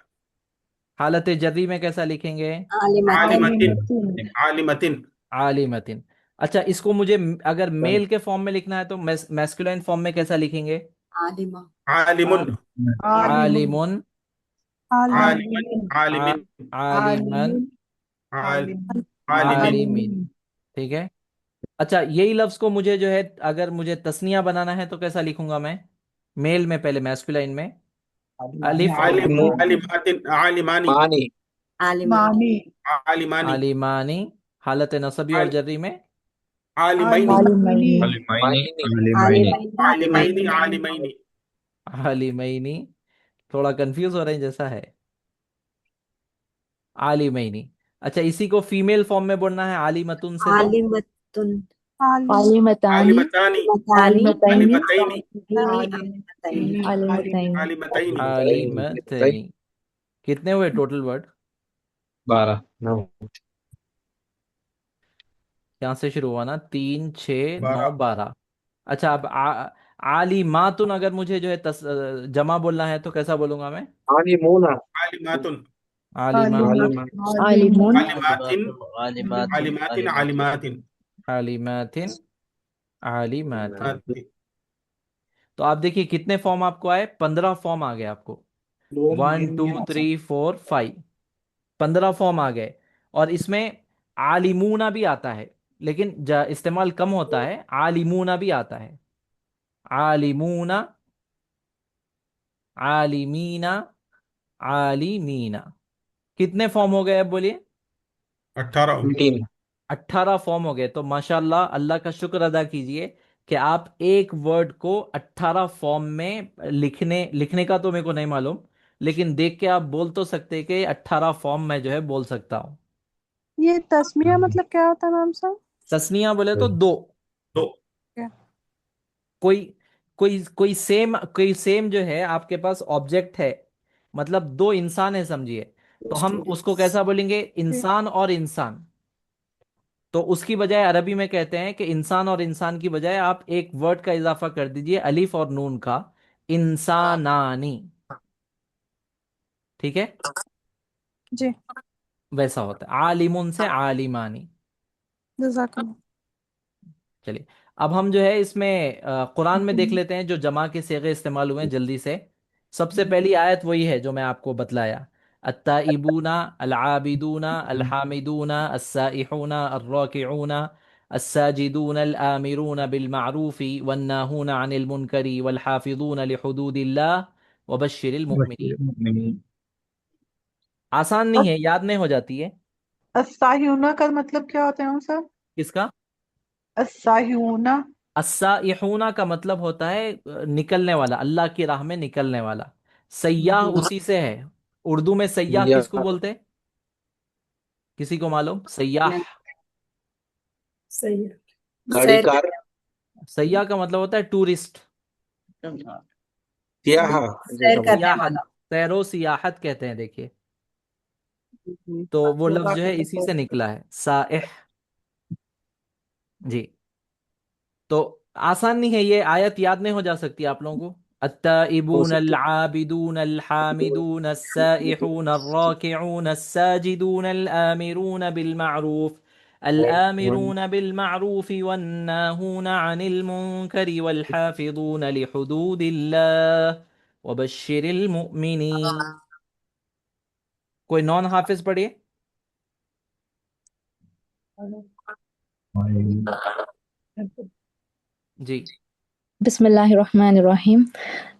हालत जर्री में कैसा लिखेंगे, आलिमतन आलिमतिन आलिमतिन आलिमतिन आलिमतिन। अच्छा, इसको मुझे अगर मेल के फॉर्म में लिखना है तो मैस्कुलाइन फॉर्म में कैसा लिखेंगे, आलिमा आलिमुन आलिमुन आलिमुन, आलिमन आलिमीन आ, आलिमिन आलिमन, आलिमीन आल आलिमीन आलिमिन आलिमीन, आलिमीन ठीक है। अच्छा, यही लफ्ज को मुझे जो है अगर मुझे तस्निया बनाना है तो कैसा लिखूंगा मैं, मेल में पहले मैस्कुलाइन में अलिफ और आलिम लम, आलिमातिन आलिमानी मानी आलिमानी मानी आलिमानी आलिमानी। हालत नसबी और आल जर्री में आलिमैनी आलिमैनी आलिमाइनी मायनी आलिमाइनी आलिमैनी आलिमैनी आलिमैनी आलिमैनी आलिमैनी। थोड़ा कंफ्यूज हो रहे हैं जैसा है, आलिमैनी। अच्छा, इसी को फीमेल फॉर्म में बोलना है आलिमतुन से तो आलिमतुन आलिमतानी आलिमतानी आलिमतानी आलिमतैनी आलिमतैनी आलिमतानी आलिमतैनी आलिमतैनी। कितने हुए टोटल वर्ड, 12। यहाँ से शुरू हुआ ना, 3 6 9 12 12। अच्छा, अब आलिमातुन अगर मुझे जो है जमा बोलना है तो कैसा बोलूंगा मैं, आलिमूना आलिमातुन आलिमातुन, आलिमा आलिमुन आलिमातिन आलिमातुन आलिमातिन आलिमातुन आलिमातिन आलिमातिन, आलिमातिन। आलिमातिन तो आप देखिए कितने फॉर्म आपको आए, 15 फॉर्म आ गए आपको, 1 2 3 4 5, 15 फॉर्म आ गए। और इसमें आलिमूना भी आता है, लेकिन इस्तेमाल कम होता है, आलिमूना भी आता है, आलिमूना, आलिमीना, आलिमीना। कितने फॉर्म हो गए अब बोलिए, 18 19 18 फॉर्म हो गए। तो माशाल्लाह, अल्लाह का शुक्र अदा कीजिए कि आप एक वर्ड को 18 फॉर्म में लिखने लिखने का तो मेरे को नहीं मालूम, लेकिन देख के आप बोल तो सकते कि 18 फॉर्म में जो है बोल सकता हूँ। ये तस्मिया मतलब क्या होता है मैम साहब तस्निया बोले तो दो, तो क्या कोई कोई सेम जो है आपके पास ऑब्जेक्ट है, मतलब दो इंसान है समझिए, तो हम उसको कैसा बोलेंगे, जी इंसान और इंसान। तो उसकी बजाय अरबी में कहते हैं कि इंसान और इंसान की बजाय आप एक वर्ड का इजाफा कर दीजिए, अलिफ और नून का, इंसानानी, ठीक है। जी वैसा होता है, आलिमुन से आलिमानी। जज़ाकल्लाह चलिए, अब हम जो है इसमें कुरान में देख लेते हैं जो जमा के सेगे इस्तेमाल हुए हैं जल्दी से। सबसे पहली आयत वही है जो मैं आपको बतलाया, अत्ताइबूना अल-आबिदूना अल-हामिदूना अस्साइहूना अर्राकिऊना अस्साजिदूना अल-आमिरूना बिल मारूफी वन्नाहूना अनिल मुनकरी वल हाफिजूना लिहुदूदिल्लाह वबश्शिरिल मुमिनीन। आसान नहीं है, याद नहीं हो जाती है। अस्साहिउना का मतलब क्या होता है मैम साहब किसका, अस्साहिउना अस्साइहूना का मतलब होता है निकलने वाला, अल्लाह की राह में निकलने वाला। सय्याह उसी से है। उर्दू में सय्याह या किसको बोलते हैं, किसी को मालूम, सय्याह। सही है गाड़ी सैर कार करने सय्याह का मतलब होता है टूरिस्ट, सियाहा सैर जैसा बोल करने सियाहत, वाला सैरो सियाहत कहते हैं देखिए। तो वो लफ्ज जो है इसी से निकला है, साइह। जी। तो आसान नहीं है, ये आयत याद नहीं हो जा सकती आप लोगों को। हो अत्ताइबून सकती अल-आबिदून अल-हामिदून अस्साइहून अर्राकिऊन अस्साजिदून अल-आमिरून बिल-मारूफ अल-आमिरून बिल-मारूफ वन्नाहून अनिल मुनकरी वल-हाफिजून लिहुदूदिल्लाह वबश्शिरिल मुमिनीन। कोई नॉन हाफिज पढ़िए। जी। बिस्मिल्लाहिर्रहमानिर्रहीम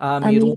आमिरून।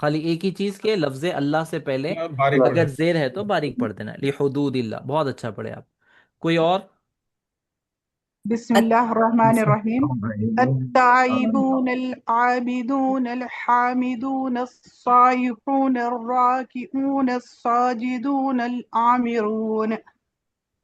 खाली एक ही चीज के लफ्ज अल्लाह से पहले बारीक पढ़े अगर जेर है तो बारीक पढ़ देना, ली हुदूदिल्लाह। बहुत अच्छा पढ़े आप। कोई और, बिस्मिल्लाहिर्रहमानिर्रहीम अत्ताइबून अल-आबिदून अल-हामिदून अस्साइहून अर्राकिऊन अस्साजिदून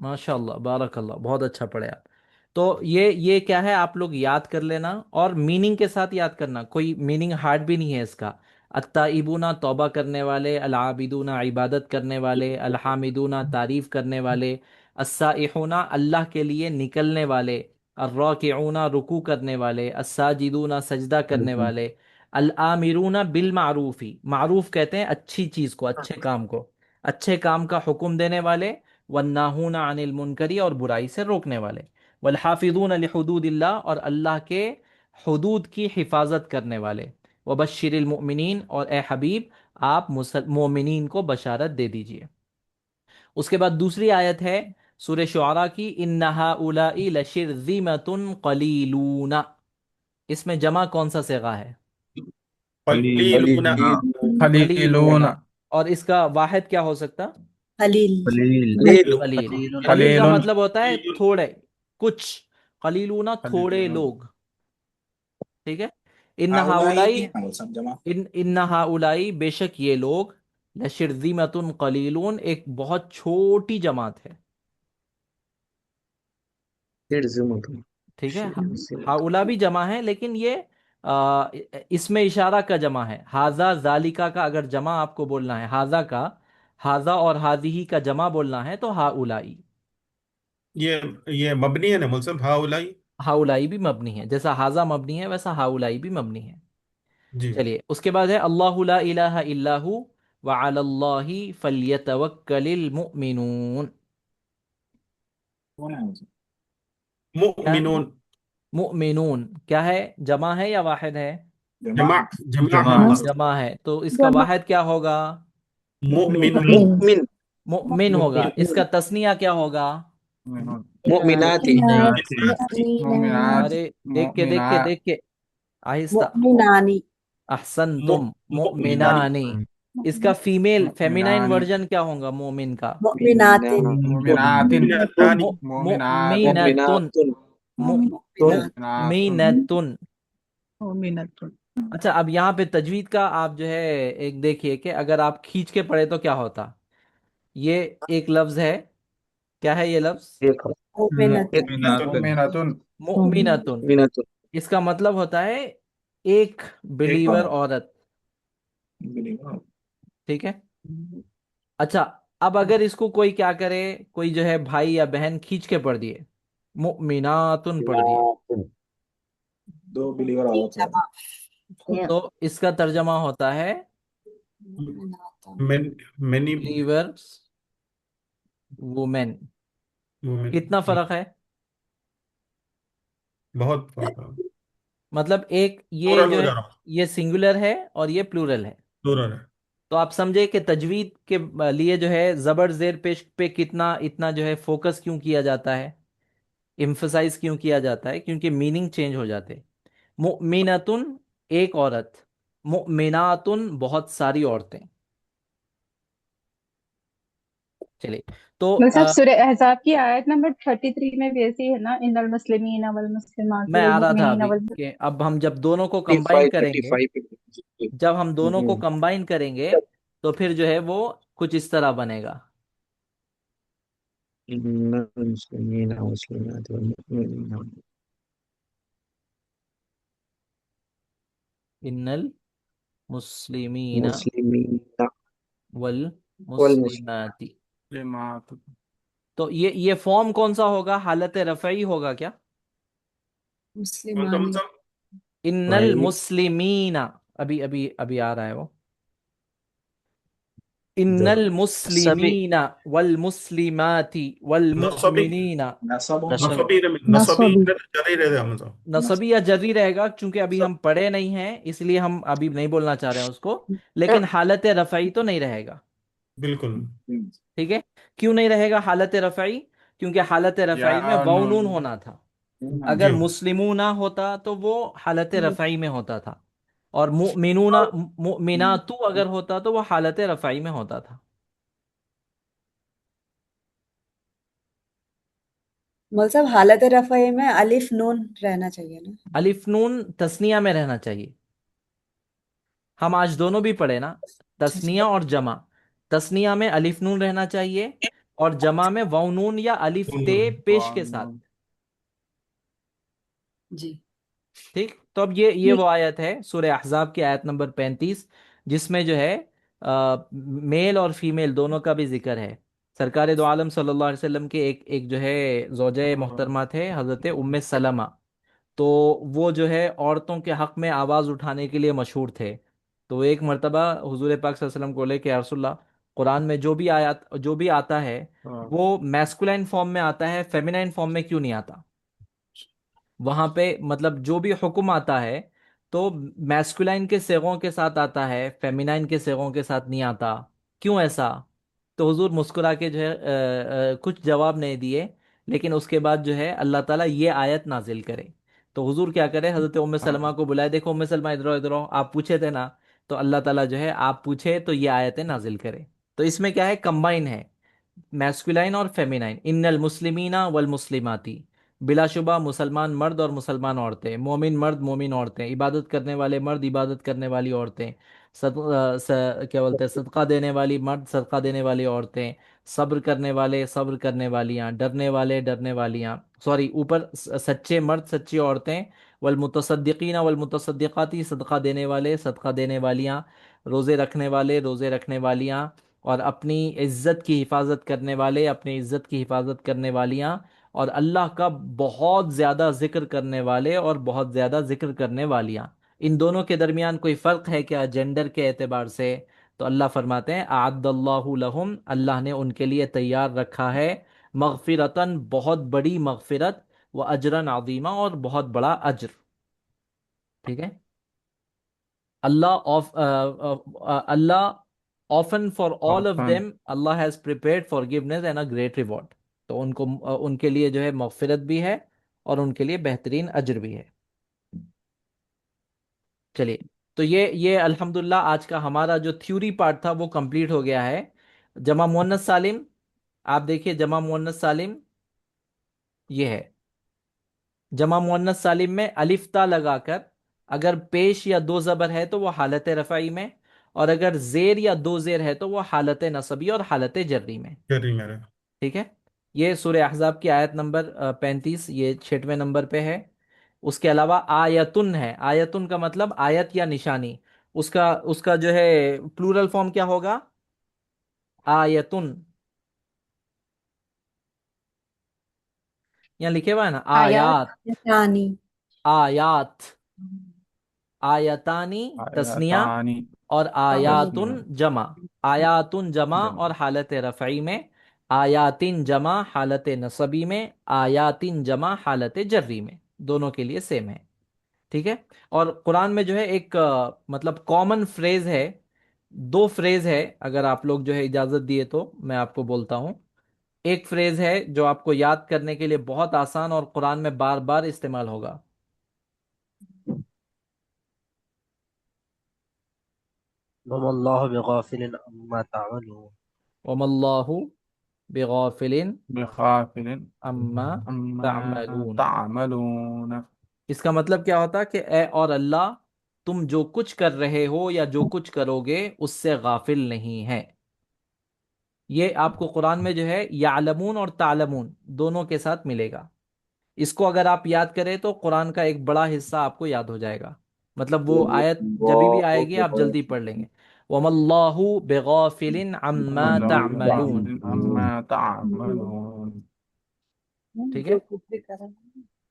माशाल्लाह बारकल्लाह, बहुत अच्छा पढ़े आप। तो ये क्या है, आप लोग याद कर लेना और मीनिंग के साथ याद करना, कोई मीनिंग हार्ड भी नहीं है इसका। अत्ताइबूना तौबा करने वाले, अल आबिदूना इबादत करने वाले, अल हामिदूना तारीफ करने वाले, अस्साइहूना अल्लाह के लिए निकलने वाले, अर्राकिऊना रुकू करने वाले, अस्साजिदूना सजदा करने वाले, अल आमिरूना बिल मारूफी, मारूफ कहते हैं अच्छी चीज को, अच्छे काम को, अच्छे काम का हुक्म देने वाले, वन्नाहूना अनिल मुनकरी और बुराई से रोकने वाले, वल हाफिजून लिहुदूदिल्लाह और अल्लाह के हुदूद की हिफाजत करने वाले, वबश्शिरिल मुमिनीन और ए हबीब आप मोमिनीन को बशारत दे दीजिए। उसके बाद दूसरी आयत है सूरह शुआरा की, इन्ना हाउलाई लशिरज़िमतुन कलीलूना। इसमें जमा कौन सा सेगा है? कलीलूना। खलीलून कलीलूना। और इसका वाहिद क्या हो सकता? खलील कलील। कलीलुन कलील का खलीलुन मतलब होता है थोड़े, कुछ। कलीलूना थोड़े खलीलुन लोग, ठीक है। इन हाउलाई हाउलाई, नहीं है सब जमा। इन हाउलाई बेशक ये लोग, लशिरज़िमतुन कलीलून एक बहुत छोटी जमात है, ठीक है। हाउला भी जमा है, लेकिन ये इसमें इशारा का जमा है। हाजा जालिका का अगर जमा आपको बोलना है, हाजा का, हाजा और हाजिही का जमा बोलना है तो हाउलाई। ये ये मबनी है ना मुल्सम हाउलाई। हाउलाई भी मबनी है, जैसा हाजा मबनी है वैसा हाउलाई भी मबनी है। जी। चलिए उसके बाद है अल्लाहु ला इलाहा इल्लाहु व अलल्लाहि फल्यतवक्कलिल मुमिनून। कौन है मुझे? क्या है? मुमिनून। मुमिनून क्या है, जमा है या वाहिद है? जमा। जमा जमा है। जमा है, तो इसका वाहिद क्या होगा? मुमिनून। मुमिन मुमिन होगा। इसका तस्निया क्या होगा? मुमिनाती मोमिनात अरे देख के देख मोमिना के देख के, आहिस्ता। मुमिनानी अहसन मु, तुम, मुमिनानी। मुमिनानी। इसका फीमेल फेमिनाइन मोमिनानी वर्जन क्या होगा मोमिन का? मुमिनातिन मोमिनातिन मुमिनातानी। मोमिनात मुमिनतुन। मुमिनातुन मुमिनतुन। मोमिनतुन। अच्छा, अब यहाँ पे तजवीद का आप जो है एक देखिए कि अगर आप खींच के पढ़े तो क्या होता। ये एक लफ्ज है, क्या है ये लफ्ज? एक मुमिनतुन मोमिनातुन मुमिनतुन। मुमिनातुन इसका मतलब होता है एक एक बिलीवर औरत। औरत, बिलीवर। ठीक है। अच्छा, अब अगर इसको कोई क्या करे, कोई जो है भाई या बहन खींच के पढ़ दिए, मुमिनातुन पढ़ दिए, दो बिलीवर औरत है। जमा तो इसका तर्जमा होता है man many believers women. Women. कितना फर्क है? बहुत फर्क है। मतलब एक ये प्लूरल जो हो है, जा रहा। ये सिंगुलर है और ये प्लूरल है। प्लूरल है। तो आप समझे कि तजवीद के लिए जो है जबर जेर पेश पे कितना इतना जो है फोकस क्यों किया जाता है, इम्फसाइज क्यों किया जाता है, क्योंकि मीनिंग चेंज हो जाते हैं। मुमिनतुन एक औरत, मुमिनातुन बहुत सारी औरतें। चलिए तो मतलब सूरह अहज़ाब की आयत नंबर 33 में भी ऐसी है ना, इन्नल मुस्लिमीन वल मुस्लिमात मैं वल आ रहा था मुमिनीन अभी वल। कि अब हम जब दोनों को कंबाइन 35 करेंगे, 35 जब हम दोनों को कंबाइन करेंगे तो फिर जो है वो कुछ इस तरह बनेगा। मुस्लिमीन मुस्लिमात वल मुमिनीन इन्नल मुस्लिमीना मुस्लिमीन वल वल मुस्लिमाती। लिमात तो ये फॉर्म कौन सा होगा? हालत रफ़ई होगा क्या? मुस्लिमानी इन्नल मुस्लिमीना, अभी अभी अभी आ रहा है वो। इन्नल सभी मुस्लिमीना वल मुस्लिमाती वल नसबी मुमिनीना। नसब नसबी नसबी जरी रहे हम सब। नसबी या जर्री रहेगा, क्योंकि अभी हम पढ़े नहीं हैं इसलिए हम अभी नहीं बोलना चाह रहे हैं उसको, लेकिन हालत रफ़ई तो नहीं रहेगा, बिल्कुल। ठीक है। क्यों नहीं रहेगा हालत रफ़ई? क्योंकि हालत या रफ़ई में और वाव नून नून होना था, अगर जी मुस्लिमूना होता तो वो हालत रफ़ई में होता था, और मुमिनूना मुमिनातु अगर होता तो वो हालत रफ़ई में होता था। मौलवी साहब हालत रफ़ई में अलिफ नून रहना चाहिए ना। अलिफ नून तस्निया में रहना चाहिए। हम आज दोनों भी पढ़े ना, अच्छा अच्छा। तस्निया और जमा। तस्निया में अलिफ नून रहना चाहिए, और जमा में वाव नून या अलिफ ते पेश के साथ। जी ठीक, तो अब ये वो आयत है सूरह अहज़ाब की आयत नंबर 35, जिसमें जो है मेल और फीमेल दोनों का भी जिक्र है। सरकार दो आलम सल्लल्लाहु अलैहि वसल्लम के एक एक जो है ज़ौजे मोहतरमा थे, हज़रत उम्मे सलमा। तो वो जो है औरतों के हक में आवाज़ उठाने के लिए मशहूर थे। तो एक मर्तबा हुजूर पाक सल्लल्लाहु अलैहि वसल्लम को लेके, या रसूलल्लाह, कुरान में जो भी आता है वो मैस्कुलाइन फॉर्म में आता है, फेमिनाइन फॉर्म में क्यों नहीं आता? वहां पे मतलब जो भी हुक्म आता है तो मैस्कुलाइन के सेगों के साथ आता है, फेमिनाइन के सेगों के साथ नहीं आता, क्यों ऐसा? तो हुजूर मुस्कुरा के जो है कुछ जवाब नहीं दिए। लेकिन उसके बाद जो है अल्लाह ताला ये आयत नाजिल करे। तो हुजूर क्या करे, हजरत उम्मे सलमा को बुलाए, देखो उम्मे सलमा इधर आओ, इधर आओ, आप पूछे थे ना। तो अल्लाह ताला जो है आप पूछे तो ये आयतें नाजिल करे। तो इसमें क्या है, कंबाइन है मैस्कुलाइन और फेमिनाइन। इन्नल मुस्लिमीना वल मुस्लिमाती, बिलाशुबा मुसलमान मर्द और मुसलमान औरतें, मोमिन मर्द मोमिन औरतें, इबादत करने वाले मर्द इबादत करने वाली औरतें, क्या बोलते हैं, सदका देने वाली मर्द सदका देने वाली औरतें, सब्र करने वाले सब्र करने वालियाँ, डरने वाले डरने वालियाँ, सॉरी ऊपर सच्चे मर्द सच्ची औरतें, वल मुतसद्दिकीना वल मुतसद्दिकाती, सदका देने वाले सदका देने वालियाँ, रोज़े रखने वाले रोज़े रखने वालियाँ, और अपनी इज्जत की हिफाजत करने वाले अपनी इज्जत की हिफाजत करने वालियाँ, और अल्लाह का बहुत ज़्यादा जिक्र करने वाले और बहुत ज़्यादा जिक्र करने वालियाँ। इन दोनों के दरमियान कोई फ़र्क है क्या जेंडर के एतबार से? तो अल्लाह फरमाते हैं आअद्दल्लाहु लहुम, अल्लाह ने उनके लिए तैयार रखा है मगफिरतन, बहुत बड़ी मगफिरत, व अजरन अजीमा, और बहुत बड़ा अज्र। ठीक है, Allah of Allah often for all of option. Them Allah has prepared forgiveness and a great reward. तो उनको उनके लिए जो है मगफिरत भी है और उनके लिए बेहतरीन अज्र भी है। चलिए, तो ये अल्हम्दुलिल्लाह आज का हमारा जो थ्योरी पार्ट था वो कंप्लीट हो गया है। जमा मुअन्नस सालिम, आप देखिए जमा मुअन्नस सालिम ये है। जमा मुअन्नस सालिम में अलिफ ता लगाकर अगर पेश या दो जबर है तो वो हालत रफ़ाई में, और अगर जेर या दो जेर है तो वो हालत नसबी और हालत जर्री में। करी मेरे। ठीक है, ये सूरह अहज़ाब की आयत नंबर 35, ये 6वें नंबर पे है। उसके अलावा आयतुन है, आयतुन का मतलब आयत या निशानी। उसका उसका जो है प्लूरल फॉर्म क्या होगा? आयतुन, यहाँ लिखे हुआ है ना आयात। आयात। यानी आयात, आयतानी तस्निया, आयतानी और आयातुन तस्नीया। जमा। आयातुन जमा जमा। और हालत रफ़ई में, आयातिन जमा हालत नसबी में, आयातिन जमा हालत जर्री में, दोनों के लिए सेम है। ठीक है, और कुरान में जो है एक मतलब कॉमन फ्रेज है, दो फ्रेज है, अगर आप लोग जो है इजाजत दिए तो मैं आपको बोलता हूँ। एक फ्रेज है जो आपको याद करने के लिए बहुत आसान और कुरान में बार बार इस्तेमाल होगा। वमल्लाहु बिगाफिलिन अम्मा तामलून। वमल्लाहु बिगाफिलिन बिगाफिलिन अम्मा अम्मा तामलून। तामलून। इसका मतलब क्या होता कि ए और अल्लाह, तुम जो कुछ कर रहे हो या जो कुछ करोगे उससे गाफिल नहीं है। ये आपको कुरान में जो है यालमून और तालमून दोनों के साथ मिलेगा। इसको अगर आप याद करें तो कुरान का एक बड़ा हिस्सा आपको याद हो जाएगा। मतलब वो आयत जब भी आएगी आप जल्दी पढ़ लेंगे। वमल्लाहु बिगाफिलिन अम्मा अल्लाहु तामलून। बिगाफिलिन अम्मा तामलून। ठीक जो है, कुछ भी करें।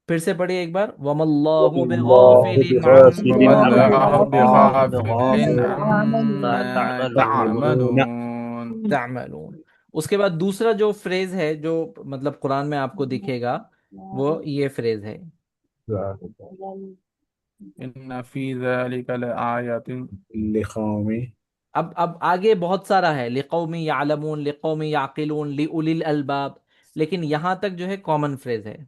फिर से पढ़िए एक बार, वमल्लाहु वमल्लाहु बिगाफिलिन बिगाफिलिन वमल्लाहु वमल्लाहु बिगाफिलिन बिगाफिलिन अम्मा अम्मा तामलून। तामलून। तामलून। उसके बाद दूसरा जो फ्रेज है जो मतलब कुरान में आपको दिखेगा वो ये फ्रेज है। इन्ना फी ज़ालिका लआयतिन लिखौमी। अब आगे बहुत सारा है, लिकौमी यालमून, लिकौमी याकिलून, लिउलिल अलबाब, लेकिन यहां तक जो है कॉमन फ्रेज है।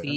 फी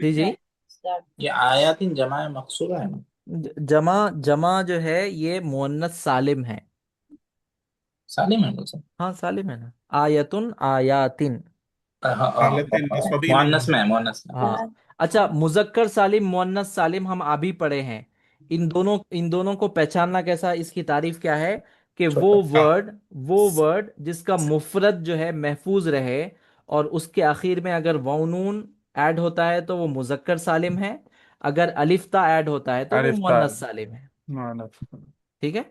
जी जी। ये आयातिन जमाए मकसूरा है ना। जमा जमा जो है ये मुअन्नस सालिम है। सालिम है मुझसे। हाँ सालिम है ना, आयतुन आयातिन। हालत नस्बी नहीं मुअन्नस है। में है, मुअन्नस में। हाँ अच्छा, मुजक्कर सालिम मुअन्नस सालिम हम अभी पढ़े हैं। इन दोनों को पहचानना कैसा, इसकी तारीफ क्या है कि अच्छा, वो वर्ड जिसका मुफरद जो है महफूज रहे और उसके आखिर में अगर वाउनून ऐड होता है तो वो मुजक्कर सालिम है, अगर अलिफ्ता ऐड होता है तो वो अलिफ्ता मुअन्नस सालिम है। मानस ठीक है,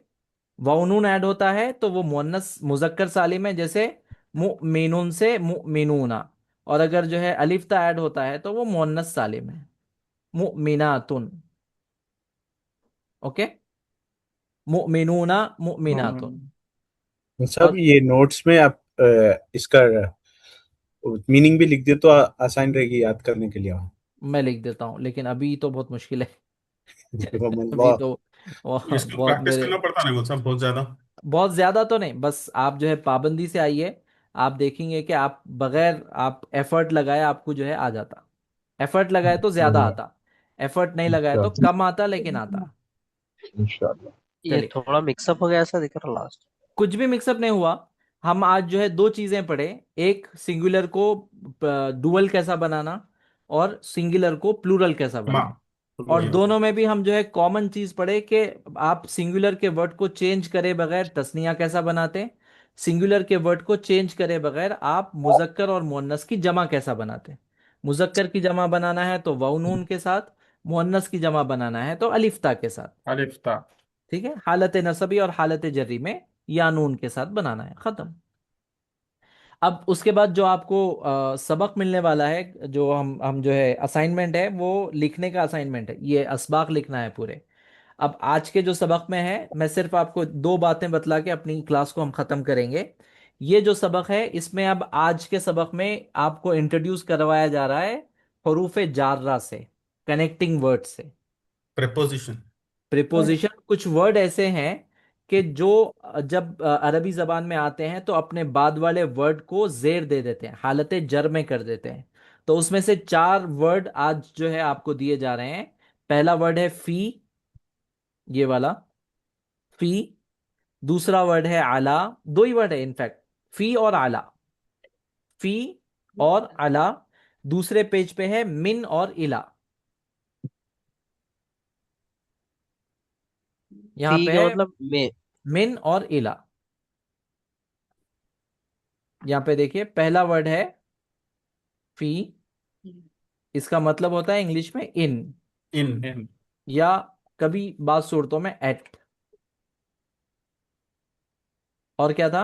वाउनून ऐड होता है तो वो मुअन्नस मुजक्कर सालिम है, जैसे मुमिनुन से मुमिनूना। और अगर जो है अलिफ्ता ऐड होता है तो वो मुअन्नस सालिम है, मुमिनातुन। ओके, मुमिनूना मुमिनातुन। सब और ये नोट्स में आप इसका मीनिंग भी लिख दे तो आसान रहेगी याद करने के लिए। मैं लिख देता हूँ, लेकिन अभी तो बहुत मुश्किल है। अभी अल्लाह। तो इसको बहुत प्रैक्टिस मेरे, करना पड़ता है मुल साहब बहुत ज्यादा। बहुत ज्यादा तो नहीं, बस आप जो है पाबंदी से आइए, आप देखेंगे कि आप बगैर आप एफर्ट लगाए आपको जो है आ जाता। एफर्ट लगाए तो ज्यादा आता, एफर्ट नहीं लगाए तो कम आता लेकिन आता। इंशाल्लाह। ये चलिए, थोड़ा मिक्सअप हो गया ऐसा दिख रहा लास्ट। कुछ भी मिक्सअप नहीं हुआ। हम आज जो है दो चीजें पढ़े, एक सिंगुलर को डुअल कैसा बनाना और सिंगुलर को प्लूरल कैसा माँ बनाना। और दोनों में भी हम जो है कॉमन चीज पढ़े कि आप सिंगुलर के वर्ड को चेंज करे बगैर तस्निया कैसा बनाते हैं, सिंगुलर के वर्ड को चेंज करे बगैर आप मुजक्कर और मुअन्नस की जमा कैसा बनाते हैं। मुजक्कर की जमा बनाना है तो वाउ नून के साथ, मुअन्नस की जमा बनाना है तो अलिफ्ता के साथ। अलिफ्ता ठीक है, हालत नसबी और हालत जर्री में या नून के साथ बनाना है, खत्म। अब उसके बाद जो आपको सबक मिलने वाला है, जो हम जो है असाइनमेंट है वो लिखने का असाइनमेंट है, ये असबाक लिखना है पूरे। अब आज के जो सबक में है, मैं सिर्फ आपको दो बातें बतला के अपनी क्लास को हम खत्म करेंगे। ये जो सबक है इसमें अब आज के सबक में आपको इंट्रोड्यूस करवाया जा रहा है हरूफ जार्रा से, कनेक्टिंग वर्ड से। प्रेपोजिशन। प्रिपोजिशन, कुछ वर्ड ऐसे हैं कि जो जब अरबी जबान में आते हैं तो अपने बाद वाले वर्ड को जेर दे देते हैं, हालत जर में कर देते हैं। तो उसमें से चार वर्ड आज जो है आपको दिए जा रहे हैं। पहला वर्ड है फी, ये वाला फी। दूसरा वर्ड है आला, दो ही वर्ड है इनफैक्ट, फी और आला। फी और आला। दूसरे पेज पे है मिन और इला। यहाँ फी पे का है मतलब में। मिन और इला। यहाँ पे देखिए, पहला वर्ड है फी, इसका मतलब होता है इंग्लिश में इन, इन। इन या कभी बात सूरतों में एट। और क्या था,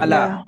अला।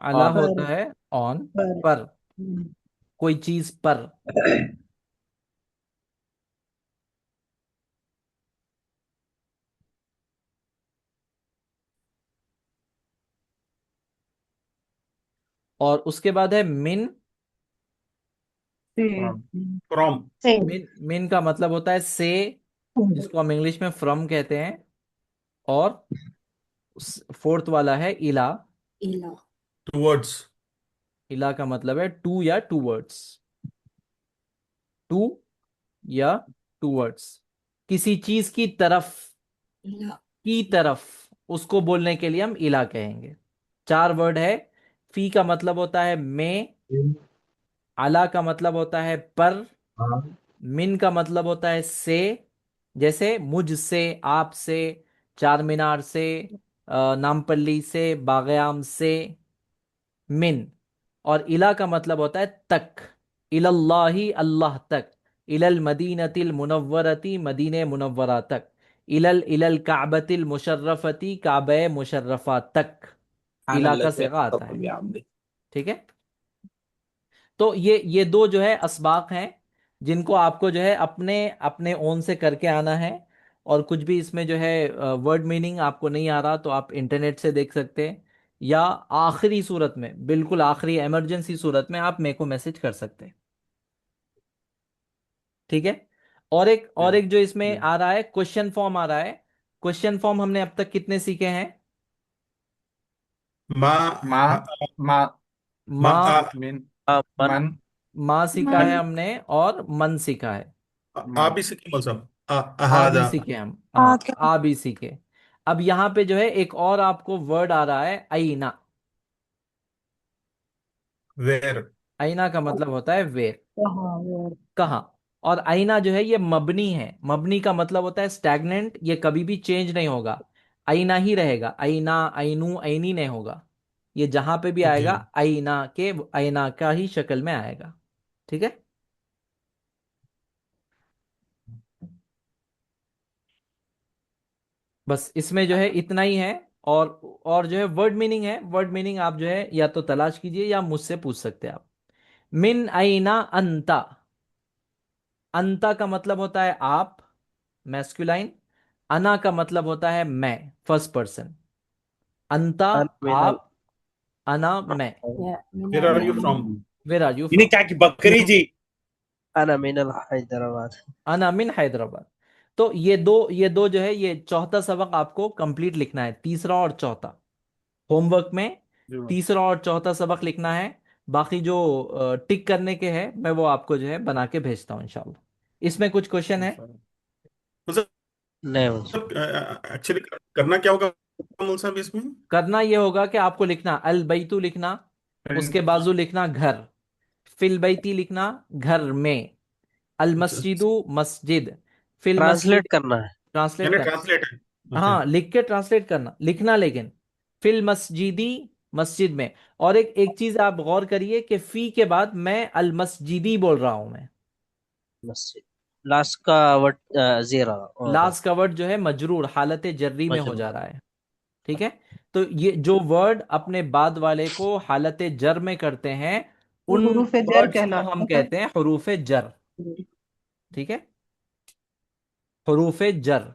अला और होता है ऑन, पर पर, कोई चीज पर। और उसके बाद है मिन। से from फ्रॉम। मिन का मतलब होता है से, जिसको हम इंग्लिश में फ्रॉम कहते हैं। और फोर्थ वाला है इला। इला। टूवर्ड्स। इला का मतलब है टू या टू वर्ड्स, टू या टू वर्ड्स, किसी चीज की तरफ, इला। की तरफ, उसको बोलने के लिए हम इला कहेंगे। चार वर्ड है। फी का मतलब होता है में, अला का मतलब होता है पर, मिन का मतलब होता है से, जैसे मुझसे, आपसे, चार मीनार से, नामपल्ली से, बागयाम से, मिन। और इला का मतलब होता है तक, इलल्लाही, अल्लाह तक, इलल मदीनतिल मुनव्वरती, मदीने मुनव्वरा तक, इलल इलल काबतिल मुशर्रफती, काबे मुशर्रफा तक। इला का सिगा आता है। ठीक है, तो ये दो जो है असबाक हैं जिनको आपको जो है अपने अपने ओन से करके आना है। और कुछ भी इसमें जो है वर्ड मीनिंग आपको नहीं आ रहा तो आप इंटरनेट से देख सकते हैं, या आखिरी सूरत में, बिल्कुल आखिरी इमरजेंसी सूरत में आप मेरे को मैसेज कर सकते हैं। ठीक है, और एक जो इसमें आ रहा है क्वेश्चन फॉर्म आ रहा है। क्वेश्चन फॉर्म हमने अब तक कितने सीखे हैं? मा मा मा मा माँ, मीन मन मन माँ सीखा मन है हमने, और मन सीखा है। आ मन भी सीखे मौलवी साहब आ भी अहादा सीखे हम, हाँ आ भी सीखे। अब यहाँ पे जो है एक और आपको वर्ड आ रहा है आईना। वेर आईना का मतलब होता है वेर, हाँ वो कहाँ। और आईना जो है ये मबनी है। मबनी का मतलब होता है स्टैग्नेंट, ये कभी भी चेंज नहीं होगा, आईना ही रहेगा। आईना, आईनू, आईनी नहीं होगा। ये जहां पे भी जी आएगा आईना के, आईना का ही शक्ल में आएगा। ठीक है। बस इसमें जो है इतना ही है। और और जो है वर्ड मीनिंग है, वर्ड मीनिंग आप जो है या तो तलाश कीजिए या मुझसे पूछ सकते हैं आप। मिन आईना अंता। अंता का मतलब होता है आप, मैस्कुलाइन। अना का मतलब होता है मैं, फर्स्ट पर्सन। अंता अन मिनल आप, अना मैं। Where are you from where are you इन्हें फ्रॉम? क्या की बकरी जी। अना मिनल हैदराबाद। अना मिन हैदराबाद। तो ये दो जो है, ये चौथा सबक आपको कंप्लीट लिखना है, तीसरा और चौथा होमवर्क में। जी मैम। तीसरा और चौथा सबक लिखना है। बाकी जो टिक करने के हैं मैं वो आपको जो है बना के भेजता हूँ इंशाल्लाह। इसमें कुछ क्वेश्चन है? मतलब नहीं मुझे एक्चुअली करना क्या होगा मौलवी साहब इसमें? करना ये होगा कि आपको लिखना अल बैतु लिखना, उसके बाजू लिखना घर, फिल बैती लिखना घर में, अल अच्छा मस्जिदु मस्जिद, फिल ट्रांसलेट मस्जिद। करना है। ट्रांसलेट यानी करना, ट्रांसलेट है। ओके हाँ लिख के ट्रांसलेट करना, लिखना लेकिन फिल मस्जिदी, मस्जिद में। और एक चीज आप गौर करिए कि फी के बाद मैं अल मस्जिदी बोल रहा हूं मैं। मस्जिद लास्ट का वर्ड जीरा और लास्ट का वर्ड जो है मजरूर, हालत जर्री में हो मजरूर। जा रहा है। ठीक है। तो ये जो वर्ड अपने बाद वाले को हालत जर में करते हैं, वो उन हुरूफ जर वर्ड्स को हम कहलाते कहते हैं हरूफ जर। हैं। ठीक है, हरूफ जर।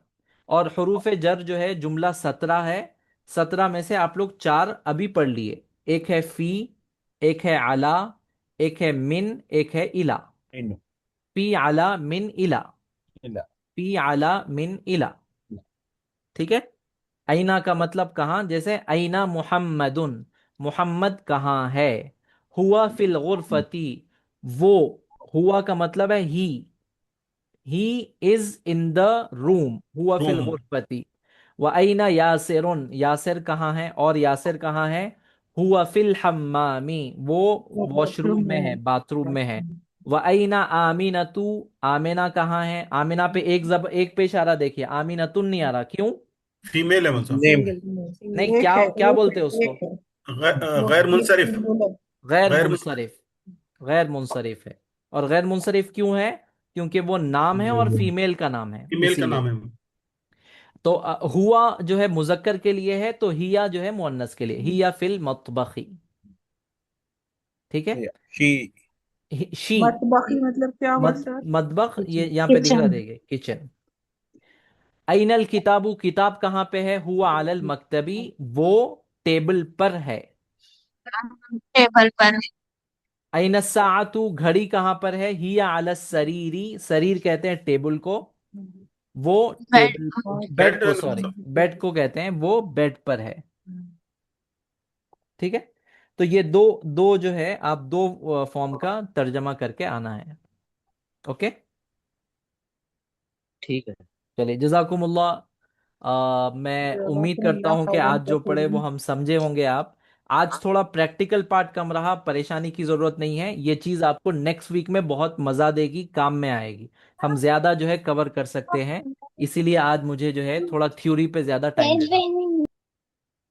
और हरूफ जर जो है जुमला 17 है। 17 में से आप लोग चार अभी पढ़ लिए। एक है फी, एक है अला, एक है मिन, एक है इला। इन्नो फी अला मिन इला, इला फी अला मिन इला। ठीक है। ऐना का मतलब कहाँ, जैसे ऐना मुहम्मदुन, मुहम्मद कहाँ है। हुआ फिल गुरफती, वो, हुआ का मतलब है he is in the room, हुआ फिल रूम गुरफती। व ऐना यासिरुन, यासिर कहाँ है, और यासिर कहाँ है। हुआ फिल हम्मामी, वो वो वॉशरूम बाथरूम में में है, है। बाथरूम में है। व ऐना आमिनतु, आमिना कहाँ है। आमिना पे एक पे इशारा देखिए, आमिनतुन नहीं आ रहा, क्यों? फीमेल है मौलवी साहब। नेम नहीं, एक क्या है क्या एक बोलते है हैं उसको? एक है वो गैर ये मुनसरिफ सिंगुलर। गैर गैर मुनसरिफ। गैर मुनसरिफ है। और गैर मुनसरिफ क्यों है? क्योंकि वो नाम है और मुनसरिफ फीमेल का नाम है, फीमेल का इसीलिए। नाम है। तो हुआ जो है मुजक्कर के लिए है, तो हिया जो है मुअन्नस के लिए, हिया फिल मतबखी। ठीक है। शी शी, मतबखी मतलब क्या हुआ सर? मतबख, ये किचन। यहाँ पे दिख रहा, देखिए किचन। अइनल किताबू, किताब कहाँ पे है। हुआ अलल मकतबी, वो टेबल पर है। टेबल पर। अइन सातु, घड़ी कहाँ पर है। हिया अल सरीरी, सरीर कहते हैं टेबल को, वो बेड टेबल, बेड बेड को, सॉरी, बेड को कहते हैं, वो बेड पर है। ठीक है। तो ये दो दो जो है, आप दो फॉर्म का तर्जमा करके आना है। ओके। ठीक है। चलिए, जजाकुमुल्लाह। मैं उम्मीद करता जज़ाकुमुल्लाह हूं कि खैरन आज जो पढ़े वो कसीरन। हम समझे होंगे आप। आज थोड़ा प्रैक्टिकल पार्ट कम रहा, परेशानी की जरूरत नहीं है, ये चीज आपको नेक्स्ट वीक में बहुत मजा देगी, काम में आएगी। हम ज्यादा जो है कवर कर सकते हैं, इसीलिए आज मुझे जो है थोड़ा थ्योरी पे ज्यादा टाइम देना।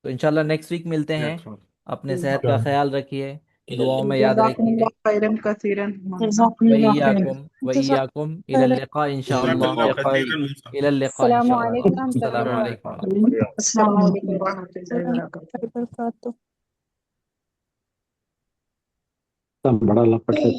तो इंशाल्लाह नेक्स्ट वीक मिलते हैं। Yes ma'am. अपने सेहत का ख्याल रखिए, दुआओं में याद जज़ाकुमुल्लाह रखिए। खैरन कसीरन। वइयाकुम इलल लिक़ा इंशाअल्लाह। जज़ाकल्लाह खैरन मौलवी साहब। इलल लिक़ा अस्सलामु इंशाअल्लाह। अलैकुम अस्सलामु रहमतुल्लाहि अलैकुम। अस्सलाम वालेकुम व रहमतुल्लाहि व बरकातहू। वबरकातुहू। सब बड़ा लपट है।